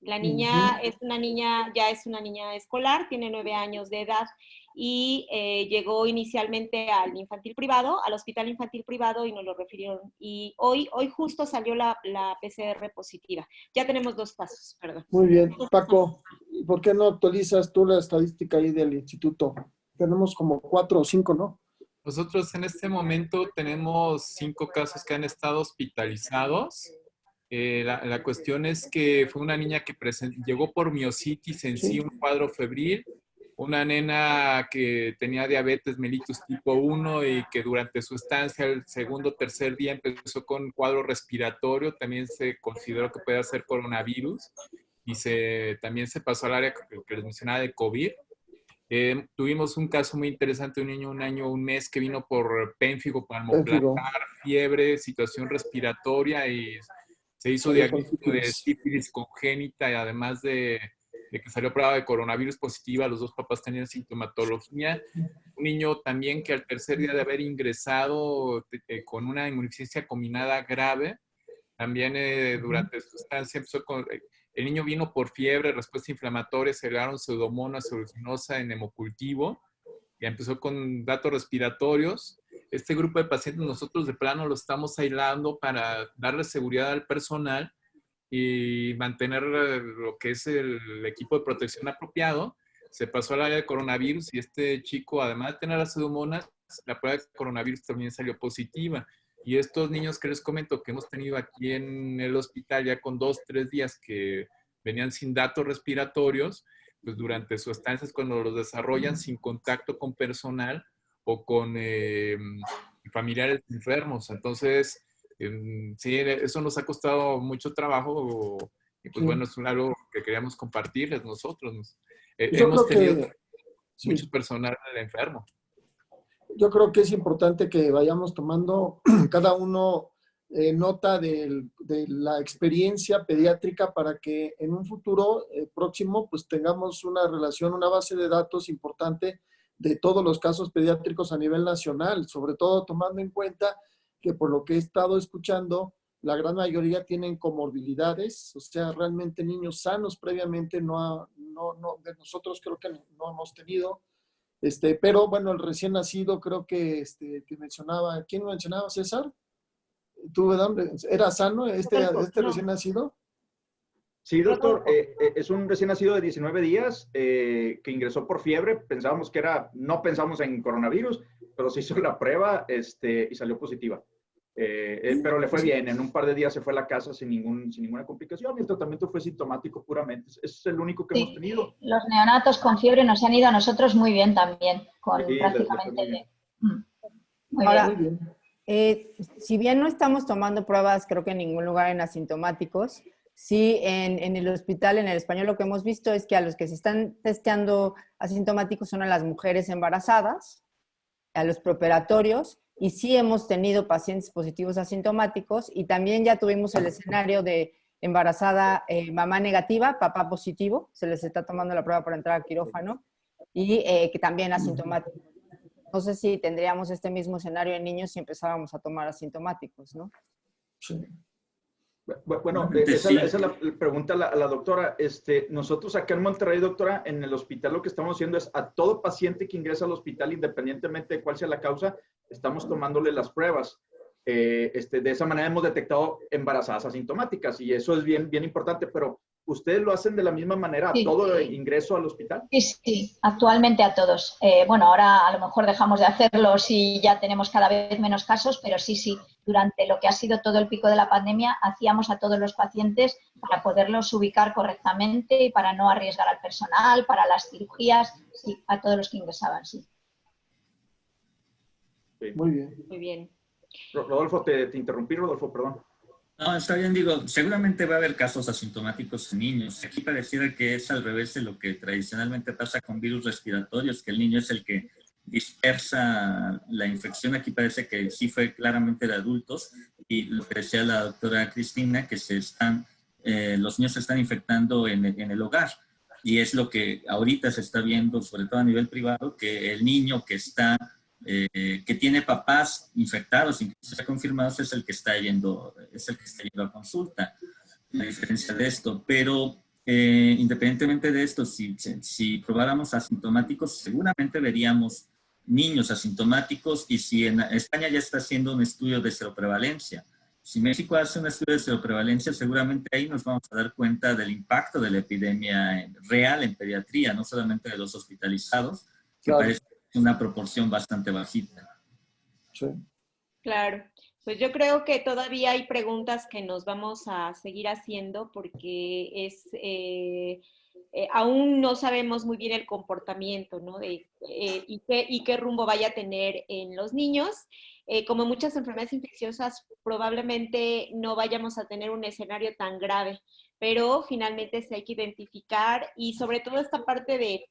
La niña es una niña escolar, tiene 9 años de edad y llegó inicialmente al infantil privado, al hospital infantil privado y nos lo refirieron. Y hoy justo salió la PCR positiva. Ya tenemos 2 casos, perdón. Muy bien. Paco, ¿por qué no actualizas tú la estadística ahí del instituto? Tenemos como 4 o 5, ¿no? Nosotros en este momento tenemos 5 casos que han estado hospitalizados. La cuestión es que fue una niña que llegó por miositis en sí, un cuadro febril, una nena que tenía diabetes mellitus tipo 1 y que durante su estancia, el segundo o tercer día, empezó con cuadro respiratorio, también se consideró que podía ser coronavirus y también se pasó al área que les mencionaba de COVID. Tuvimos un caso muy interesante, un niño, 1 año, 1 mes, que vino por pénfigo palmoplantar, fiebre, situación respiratoria y se hizo diagnóstico de sífilis congénita y además de que salió prueba de coronavirus positiva, los 2 papás tenían sintomatología. Un niño también que al tercer día de haber ingresado con una inmunodeficiencia combinada grave, también durante su estancia empezó El niño vino por fiebre, respuesta inflamatoria, se agregaron Pseudomonas aeruginosa en hemocultivo, y empezó con datos respiratorios. Este grupo de pacientes nosotros de plano lo estamos aislando para darle seguridad al personal y mantener lo que es el equipo de protección apropiado. Se pasó al área de coronavirus y este chico, además de tener las Pseudomonas, la prueba de coronavirus también salió positiva. Y estos niños que les comento que hemos tenido aquí en el hospital ya con 2, 3 días que venían sin datos respiratorios, pues durante su estancia es cuando los desarrollan sin contacto con personal o con familiares enfermos. Entonces, sí, eso nos ha costado mucho trabajo y pues bueno, es algo que queríamos compartirles nosotros. Hemos tenido mucho personal enfermo. Yo creo que es importante que vayamos tomando cada uno nota de la experiencia pediátrica para que en un futuro próximo pues tengamos una relación, una base de datos importante de todos los casos pediátricos a nivel nacional, sobre todo tomando en cuenta que por lo que he estado escuchando, la gran mayoría tienen comorbilidades, o sea, realmente niños sanos previamente de nosotros creo que no hemos tenido. Pero bueno, el recién nacido creo que mencionaba, ¿quién mencionaba, César? ¿Tú, verdad? ¿Era sano este recién nacido? Sí, doctor, es un recién nacido de 19 días que ingresó por fiebre. No pensamos en coronavirus, pero se hizo la prueba y salió positiva. Pero le fue bien, en un par de días se fue a la casa sin ninguna complicación. El tratamiento fue sintomático puramente. Es el único que hemos tenido. Los neonatos con fiebre nos han ido a nosotros muy bien también, con Sí, prácticamente... Muy Ahora, bien. Si bien no estamos tomando pruebas, creo que en ningún lugar en asintomáticos, sí en el hospital, en el español, lo que hemos visto es que a los que se están testeando asintomáticos son a las mujeres embarazadas, a los preoperatorios, y sí hemos tenido pacientes positivos asintomáticos, y también ya tuvimos el escenario de embarazada, mamá negativa, papá positivo, se les está tomando la prueba para entrar al quirófano, y que también asintomático. No sé si tendríamos este mismo escenario en niños si empezáramos a tomar asintomáticos, ¿no? Sí. Bueno, esa es la pregunta a la doctora. Nosotros acá en Monterrey, doctora, en el hospital lo que estamos haciendo es a todo paciente que ingresa al hospital, independientemente de cuál sea la causa, estamos tomándole las pruebas. De esa manera hemos detectado embarazadas asintomáticas y eso es bien, bien importante, pero ¿ustedes lo hacen de la misma manera a todo ingreso al hospital? Sí, actualmente a todos. Bueno, ahora a lo mejor dejamos de hacerlo si ya tenemos cada vez menos casos, pero sí, durante lo que ha sido todo el pico de la pandemia, hacíamos a todos los pacientes para poderlos ubicar correctamente y para no arriesgar al personal, para las cirugías, sí, a todos los que ingresaban, sí. Muy bien. Muy bien. Rodolfo, te interrumpí, Rodolfo, perdón. No, está bien, digo, seguramente va a haber casos asintomáticos en niños. Aquí pareciera que es al revés de lo que tradicionalmente pasa con virus respiratorios, que el niño es el que dispersa la infección. Aquí parece que sí fue claramente de adultos, y lo que decía la doctora Cristina, que los niños se están infectando en el hogar. Y es lo que ahorita se está viendo, sobre todo a nivel privado, que el niño que tiene papás infectados, incluso ya confirmados, es el que está yendo a consulta, a diferencia de esto. Pero independientemente de esto, si probáramos asintomáticos, seguramente veríamos niños asintomáticos, y si en España ya está haciendo un estudio de seroprevalencia, si México hace un estudio de seroprevalencia, seguramente ahí nos vamos a dar cuenta del impacto de la epidemia real en pediatría, no solamente de los hospitalizados, que parece una proporción bastante bajita. Sí. Claro, pues yo creo que todavía hay preguntas que nos vamos a seguir haciendo porque aún no sabemos muy bien el comportamiento, ¿no? Y qué rumbo vaya a tener en los niños. Como muchas enfermedades infecciosas, probablemente no vayamos a tener un escenario tan grave, pero finalmente sí hay que identificar, y sobre todo esta parte de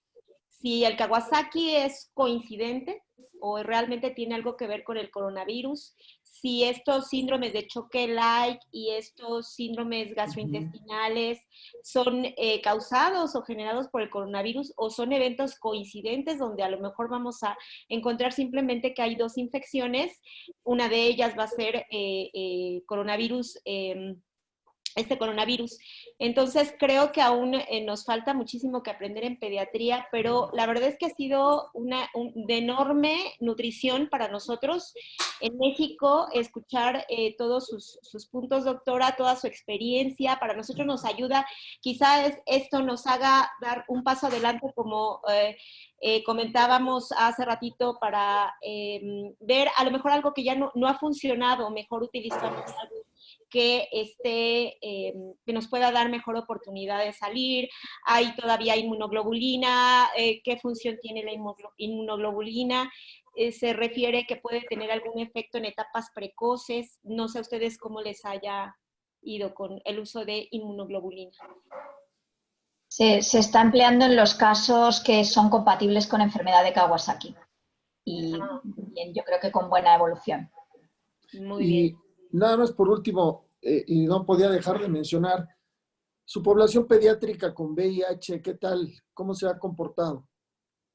si el Kawasaki es coincidente o realmente tiene algo que ver con el coronavirus, si estos síndromes de choque-like y estos síndromes gastrointestinales son causados o generados por el coronavirus, o son eventos coincidentes donde a lo mejor vamos a encontrar simplemente que hay dos infecciones. Una de ellas va a ser coronavirus este coronavirus. Entonces, creo que aún nos falta muchísimo que aprender en pediatría, pero la verdad es que ha sido de enorme nutrición para nosotros en México escuchar todos sus puntos, doctora, toda su experiencia. Para nosotros nos ayuda, quizás esto nos haga dar un paso adelante, como comentábamos hace ratito, para ver a lo mejor algo que ya no ha funcionado, mejor utilizamos algo que que nos pueda dar mejor oportunidad de salir. Hay todavía inmunoglobulina. ¿Qué función tiene la inmunoglobulina? Se refiere que puede tener algún efecto en etapas precoces. No sé a ustedes cómo les haya ido con el uso de inmunoglobulina. Se está empleando en los casos que son compatibles con enfermedad de Kawasaki. Y bien, yo creo que con buena evolución. Muy bien. Nada más por último, y no podía dejar de mencionar, su población pediátrica con VIH, ¿qué tal? ¿Cómo se ha comportado?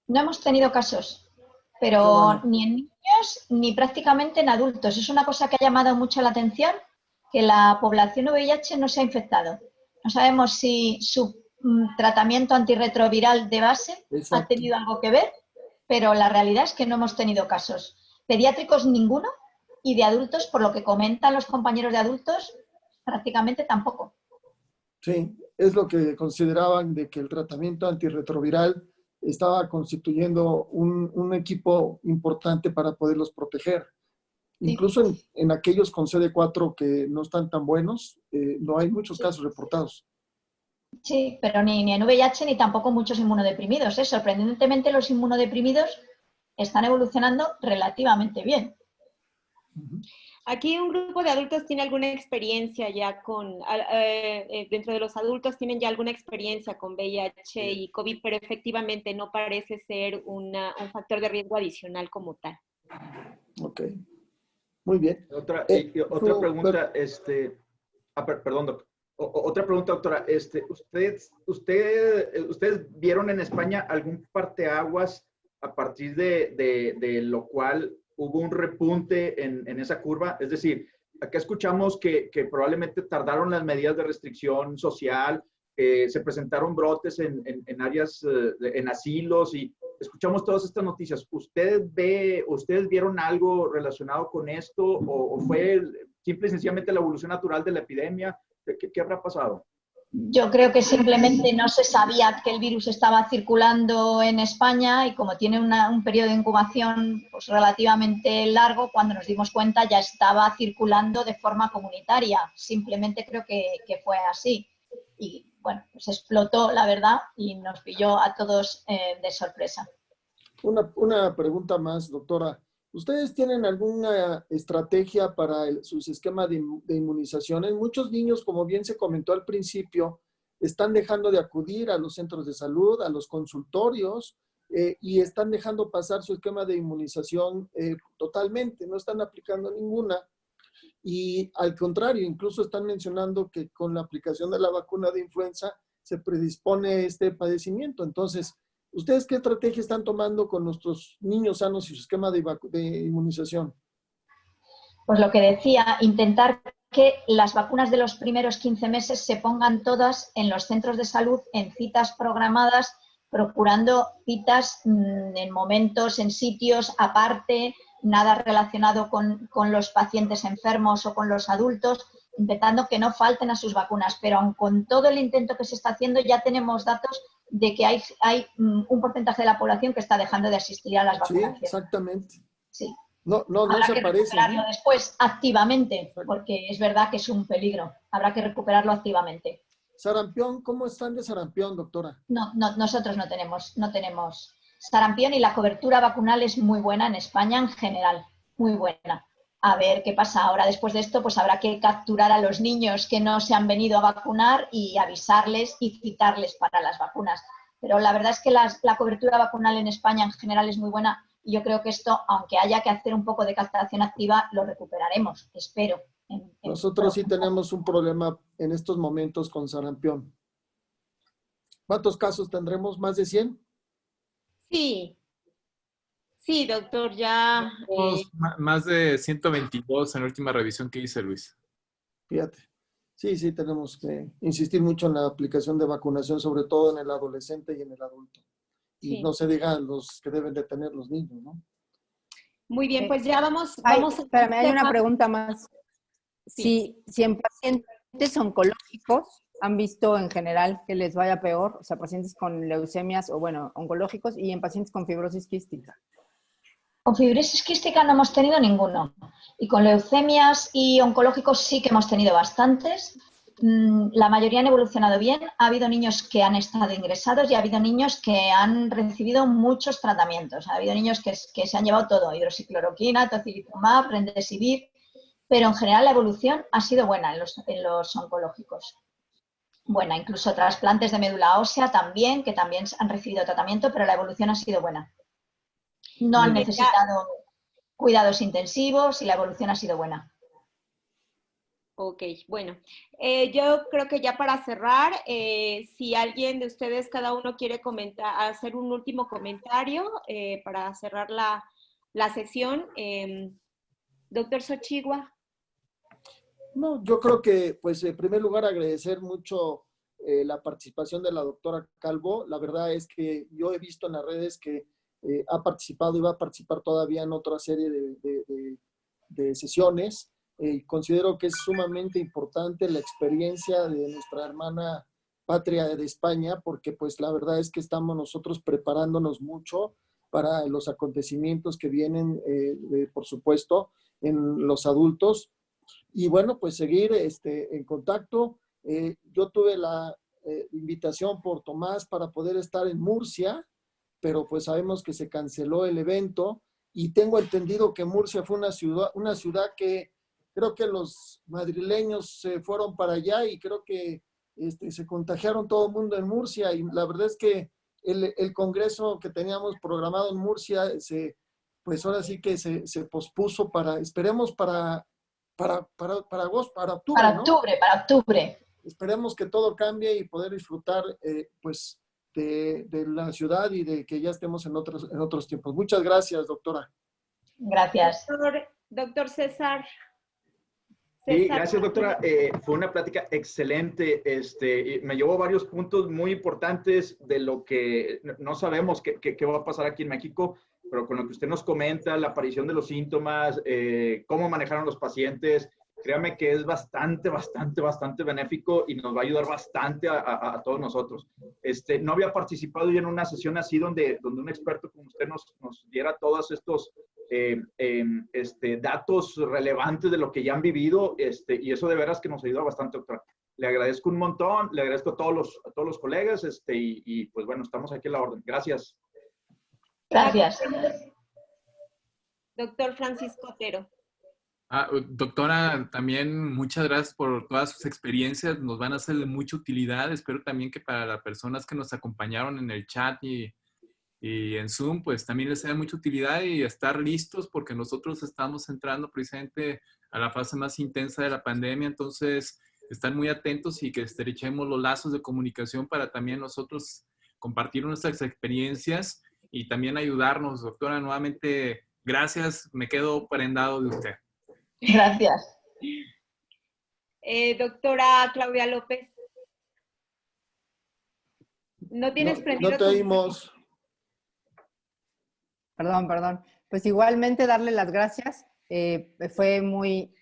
No hemos tenido casos, pero ni en niños ni prácticamente en adultos. Es una cosa que ha llamado mucho la atención, que la población VIH no se ha infectado. No sabemos si su tratamiento antirretroviral de base ha tenido algo que ver, pero la realidad es que no hemos tenido casos. Pediátricos ninguno. Y de adultos, por lo que comentan los compañeros de adultos, prácticamente tampoco. Sí, es lo que consideraban de que el tratamiento antirretroviral estaba constituyendo un equipo importante para poderlos proteger. Sí. Incluso en aquellos con CD4 que no están tan buenos, no hay muchos casos reportados. Sí, pero ni en VIH ni tampoco muchos inmunodeprimidos. Sorprendentemente los inmunodeprimidos están evolucionando relativamente bien. Aquí un grupo de adultos tiene alguna experiencia ya con, dentro de los adultos tienen ya alguna experiencia con VIH y COVID, pero efectivamente no parece ser un factor de riesgo adicional como tal. Ok, muy bien. Otra pregunta, perdón, doctor. Otra pregunta, doctora. ¿Ustedes vieron en España algún parteaguas a partir de lo cual hubo un repunte en esa curva? Es decir, acá escuchamos que probablemente tardaron las medidas de restricción social, se presentaron brotes en áreas, en asilos, y escuchamos todas estas noticias. ¿Ustedes vieron algo relacionado con esto o fue simple y sencillamente la evolución natural de la epidemia? ¿Qué habrá pasado? Yo creo que simplemente no se sabía que el virus estaba circulando en España y como tiene un periodo de incubación pues, relativamente largo, cuando nos dimos cuenta ya estaba circulando de forma comunitaria. Simplemente creo que fue así. Y bueno, pues explotó, la verdad, y nos pilló a todos de sorpresa. Una pregunta más, doctora. ¿Ustedes tienen alguna estrategia para sus esquemas de inmunizaciones? Muchos niños, como bien se comentó al principio, están dejando de acudir a los centros de salud, a los consultorios, y están dejando pasar su esquema de inmunización totalmente, no están aplicando ninguna. Y al contrario, incluso están mencionando que con la aplicación de la vacuna de influenza se predispone este padecimiento. Entonces, ¿ustedes qué estrategia están tomando con nuestros niños sanos y su esquema de inmunización? Pues lo que decía, intentar que las vacunas de los primeros 15 meses se pongan todas en los centros de salud, en citas programadas, procurando citas en momentos, en sitios aparte, nada relacionado con los pacientes enfermos o con los adultos, intentando que no falten a sus vacunas. Pero aun con todo el intento que se está haciendo, ya tenemos datos de que hay un porcentaje de la población que está dejando de asistir a las vacunaciones. Sí, exactamente. Sí. No se aparece. Habrá que recuperarlo después activamente, porque es verdad que es un peligro. Habrá que recuperarlo activamente. Sarampión, ¿cómo están de sarampión, doctora? No, nosotros no tenemos sarampión y la cobertura vacunal es muy buena en España en general, muy buena. A ver qué pasa ahora después de esto, pues habrá que capturar a los niños que no se han venido a vacunar y avisarles y citarles para las vacunas. Pero la verdad es que la cobertura vacunal en España en general es muy buena y yo creo que esto, aunque haya que hacer un poco de captación activa, lo recuperaremos, espero. Nosotros sí tenemos un problema en estos momentos con sarampión. ¿Cuántos casos tendremos? ¿Más de 100? Sí, doctor, ya... Más de 122 en la última revisión que hice, Luis. Fíjate. Sí, tenemos que insistir mucho en la aplicación de vacunación, sobre todo en el adolescente y en el adulto. Y no se diga los que deben de tener los niños, ¿no? Muy bien, pues ya vamos. Espérame, hay una pregunta más. Si en pacientes oncológicos han visto en general que les vaya peor, o sea, pacientes con leucemias o, bueno, oncológicos, y en pacientes con fibrosis quística. Con fibrosis quística no hemos tenido ninguno. Y con leucemias y oncológicos sí que hemos tenido bastantes. La mayoría han evolucionado bien. Ha habido niños que han estado ingresados y ha habido niños que han recibido muchos tratamientos. Ha habido niños que se han llevado todo, hidroxicloroquina, tocilizumab, remdesivir, pero en general la evolución ha sido buena en los oncológicos. Buena, incluso trasplantes de médula ósea también, que también han recibido tratamiento, pero la evolución ha sido buena. No han necesitado cuidados intensivos y la evolución ha sido buena. Ok, bueno, yo creo que ya para cerrar, si alguien de ustedes, cada uno quiere comentar, hacer un último comentario para cerrar la sesión. Doctor Sochigua. No, yo creo que, pues, en primer lugar, agradecer mucho la participación de la doctora Calvo. La verdad es que yo he visto en las redes que ha participado y va a participar todavía en otra serie de sesiones. Considero que es sumamente importante la experiencia de nuestra hermana patria de España, porque pues la verdad es que estamos nosotros preparándonos mucho para los acontecimientos que vienen, por supuesto, en los adultos. Y bueno, pues seguir en contacto. Yo tuve la invitación por Tomás para poder estar en Murcia, pero pues sabemos que se canceló el evento y tengo entendido que Murcia fue una ciudad que creo que los madrileños se fueron para allá y creo que se contagiaron todo el mundo en Murcia, y la verdad es que el congreso que teníamos programado en Murcia, pues ahora sí que se pospuso esperemos para agosto, para octubre, ¿no? Para octubre. Esperemos que todo cambie y poder disfrutar, pues, de la ciudad y de que ya estemos en otros tiempos. Muchas gracias, doctora. Gracias. Doctor César. Sí, gracias, doctora. Fue una plática excelente. Me llevó varios puntos muy importantes de lo que no sabemos qué va a pasar aquí en México, pero con lo que usted nos comenta, la aparición de los síntomas, cómo manejaron los pacientes, créame que es bastante benéfico y nos va a ayudar bastante a todos nosotros. No había participado yo en una sesión así donde un experto como usted nos diera todos estos datos relevantes de lo que ya han vivido, y eso de veras que nos ayuda bastante, doctora. Le agradezco un montón, le agradezco a todos los colegas, y pues bueno, estamos aquí a la orden. Gracias. Gracias. Doctor Francisco Otero. Doctora, también muchas gracias por todas sus experiencias, nos van a ser de mucha utilidad. Espero también que para las personas que nos acompañaron en el chat y en Zoom, pues también les sea de mucha utilidad y estar listos, porque nosotros estamos entrando precisamente a la fase más intensa de la pandemia. Entonces, estar muy atentos y que estrechemos los lazos de comunicación para también nosotros compartir nuestras experiencias y también ayudarnos. Doctora, nuevamente, gracias. Me quedo prendado de usted. Gracias. Doctora Claudia López. ¿No tienes prendido? No te oímos. Perdón. Pues igualmente darle las gracias. Fue muy,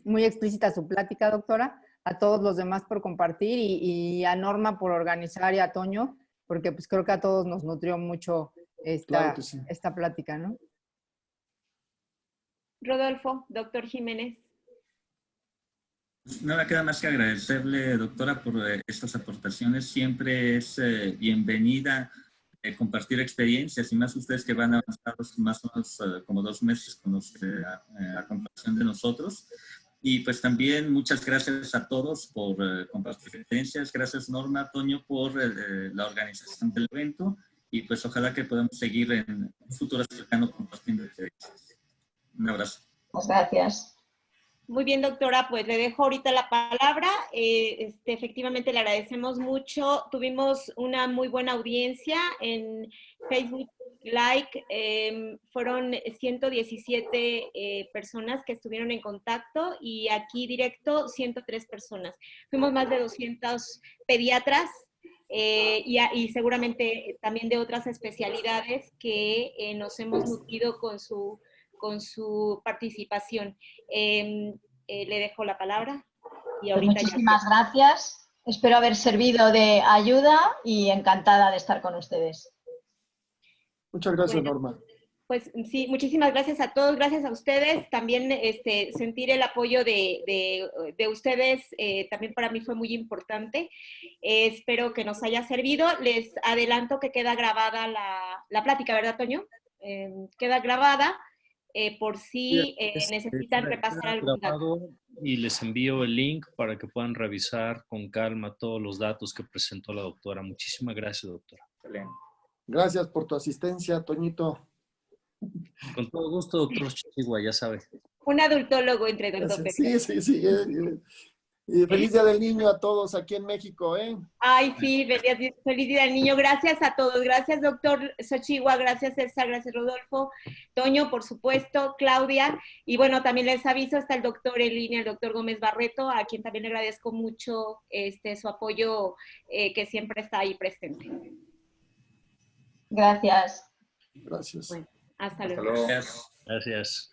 muy explícita su plática, doctora. A todos los demás por compartir y a Norma por organizar y a Toño, porque pues creo que a todos nos nutrió mucho esta plática, ¿no? Rodolfo, doctor Jiménez. No me queda más que agradecerle, doctora, por estas aportaciones. Siempre es bienvenida compartir experiencias, y más ustedes que van avanzados más o menos como 2 meses con a comparación de nosotros. Y pues también muchas gracias a todos por compartir experiencias. Gracias, Norma, Toño, por la organización del evento, y pues ojalá que podamos seguir en un futuro cercano compartiendo experiencias. Un abrazo. Muchas gracias. Muy bien, doctora, pues le dejo ahorita la palabra. Efectivamente, le agradecemos mucho. Tuvimos una muy buena audiencia en Facebook like, fueron 117 personas que estuvieron en contacto y aquí directo 103 personas. Fuimos más de 200 pediatras y seguramente también de otras especialidades que nos hemos nutrido con su participación. Le dejo la palabra. Y pues ahorita muchísimas gracias. Espero haber servido de ayuda y encantada de estar con ustedes. Muchas gracias, Norma. Pues sí, muchísimas gracias a todos, gracias a ustedes. También sentir el apoyo de ustedes también para mí fue muy importante. Espero que nos haya servido. Les adelanto que queda grabada la plática, ¿verdad, Toño? Queda grabada por si necesitan repasar algún dato. Y les envío el link para que puedan revisar con calma todos los datos que presentó la doctora. Muchísimas gracias, doctora. Gracias por tu asistencia, Toñito. Con todo gusto, doctor Chichigua, ya sabe. Un adultólogo entre doctor Pepe. Sí. Y feliz Día del Niño a todos aquí en México, ¿eh? Ay, sí, feliz Día del Niño. Gracias a todos. Gracias, doctor Xochigua. Gracias, César. Gracias, Rodolfo. Toño, por supuesto. Claudia. Y bueno, también les aviso, está el doctor en línea, el doctor Gómez Barreto, a quien también le agradezco mucho su apoyo que siempre está ahí presente. Gracias. Gracias. Bueno, hasta luego. Gracias.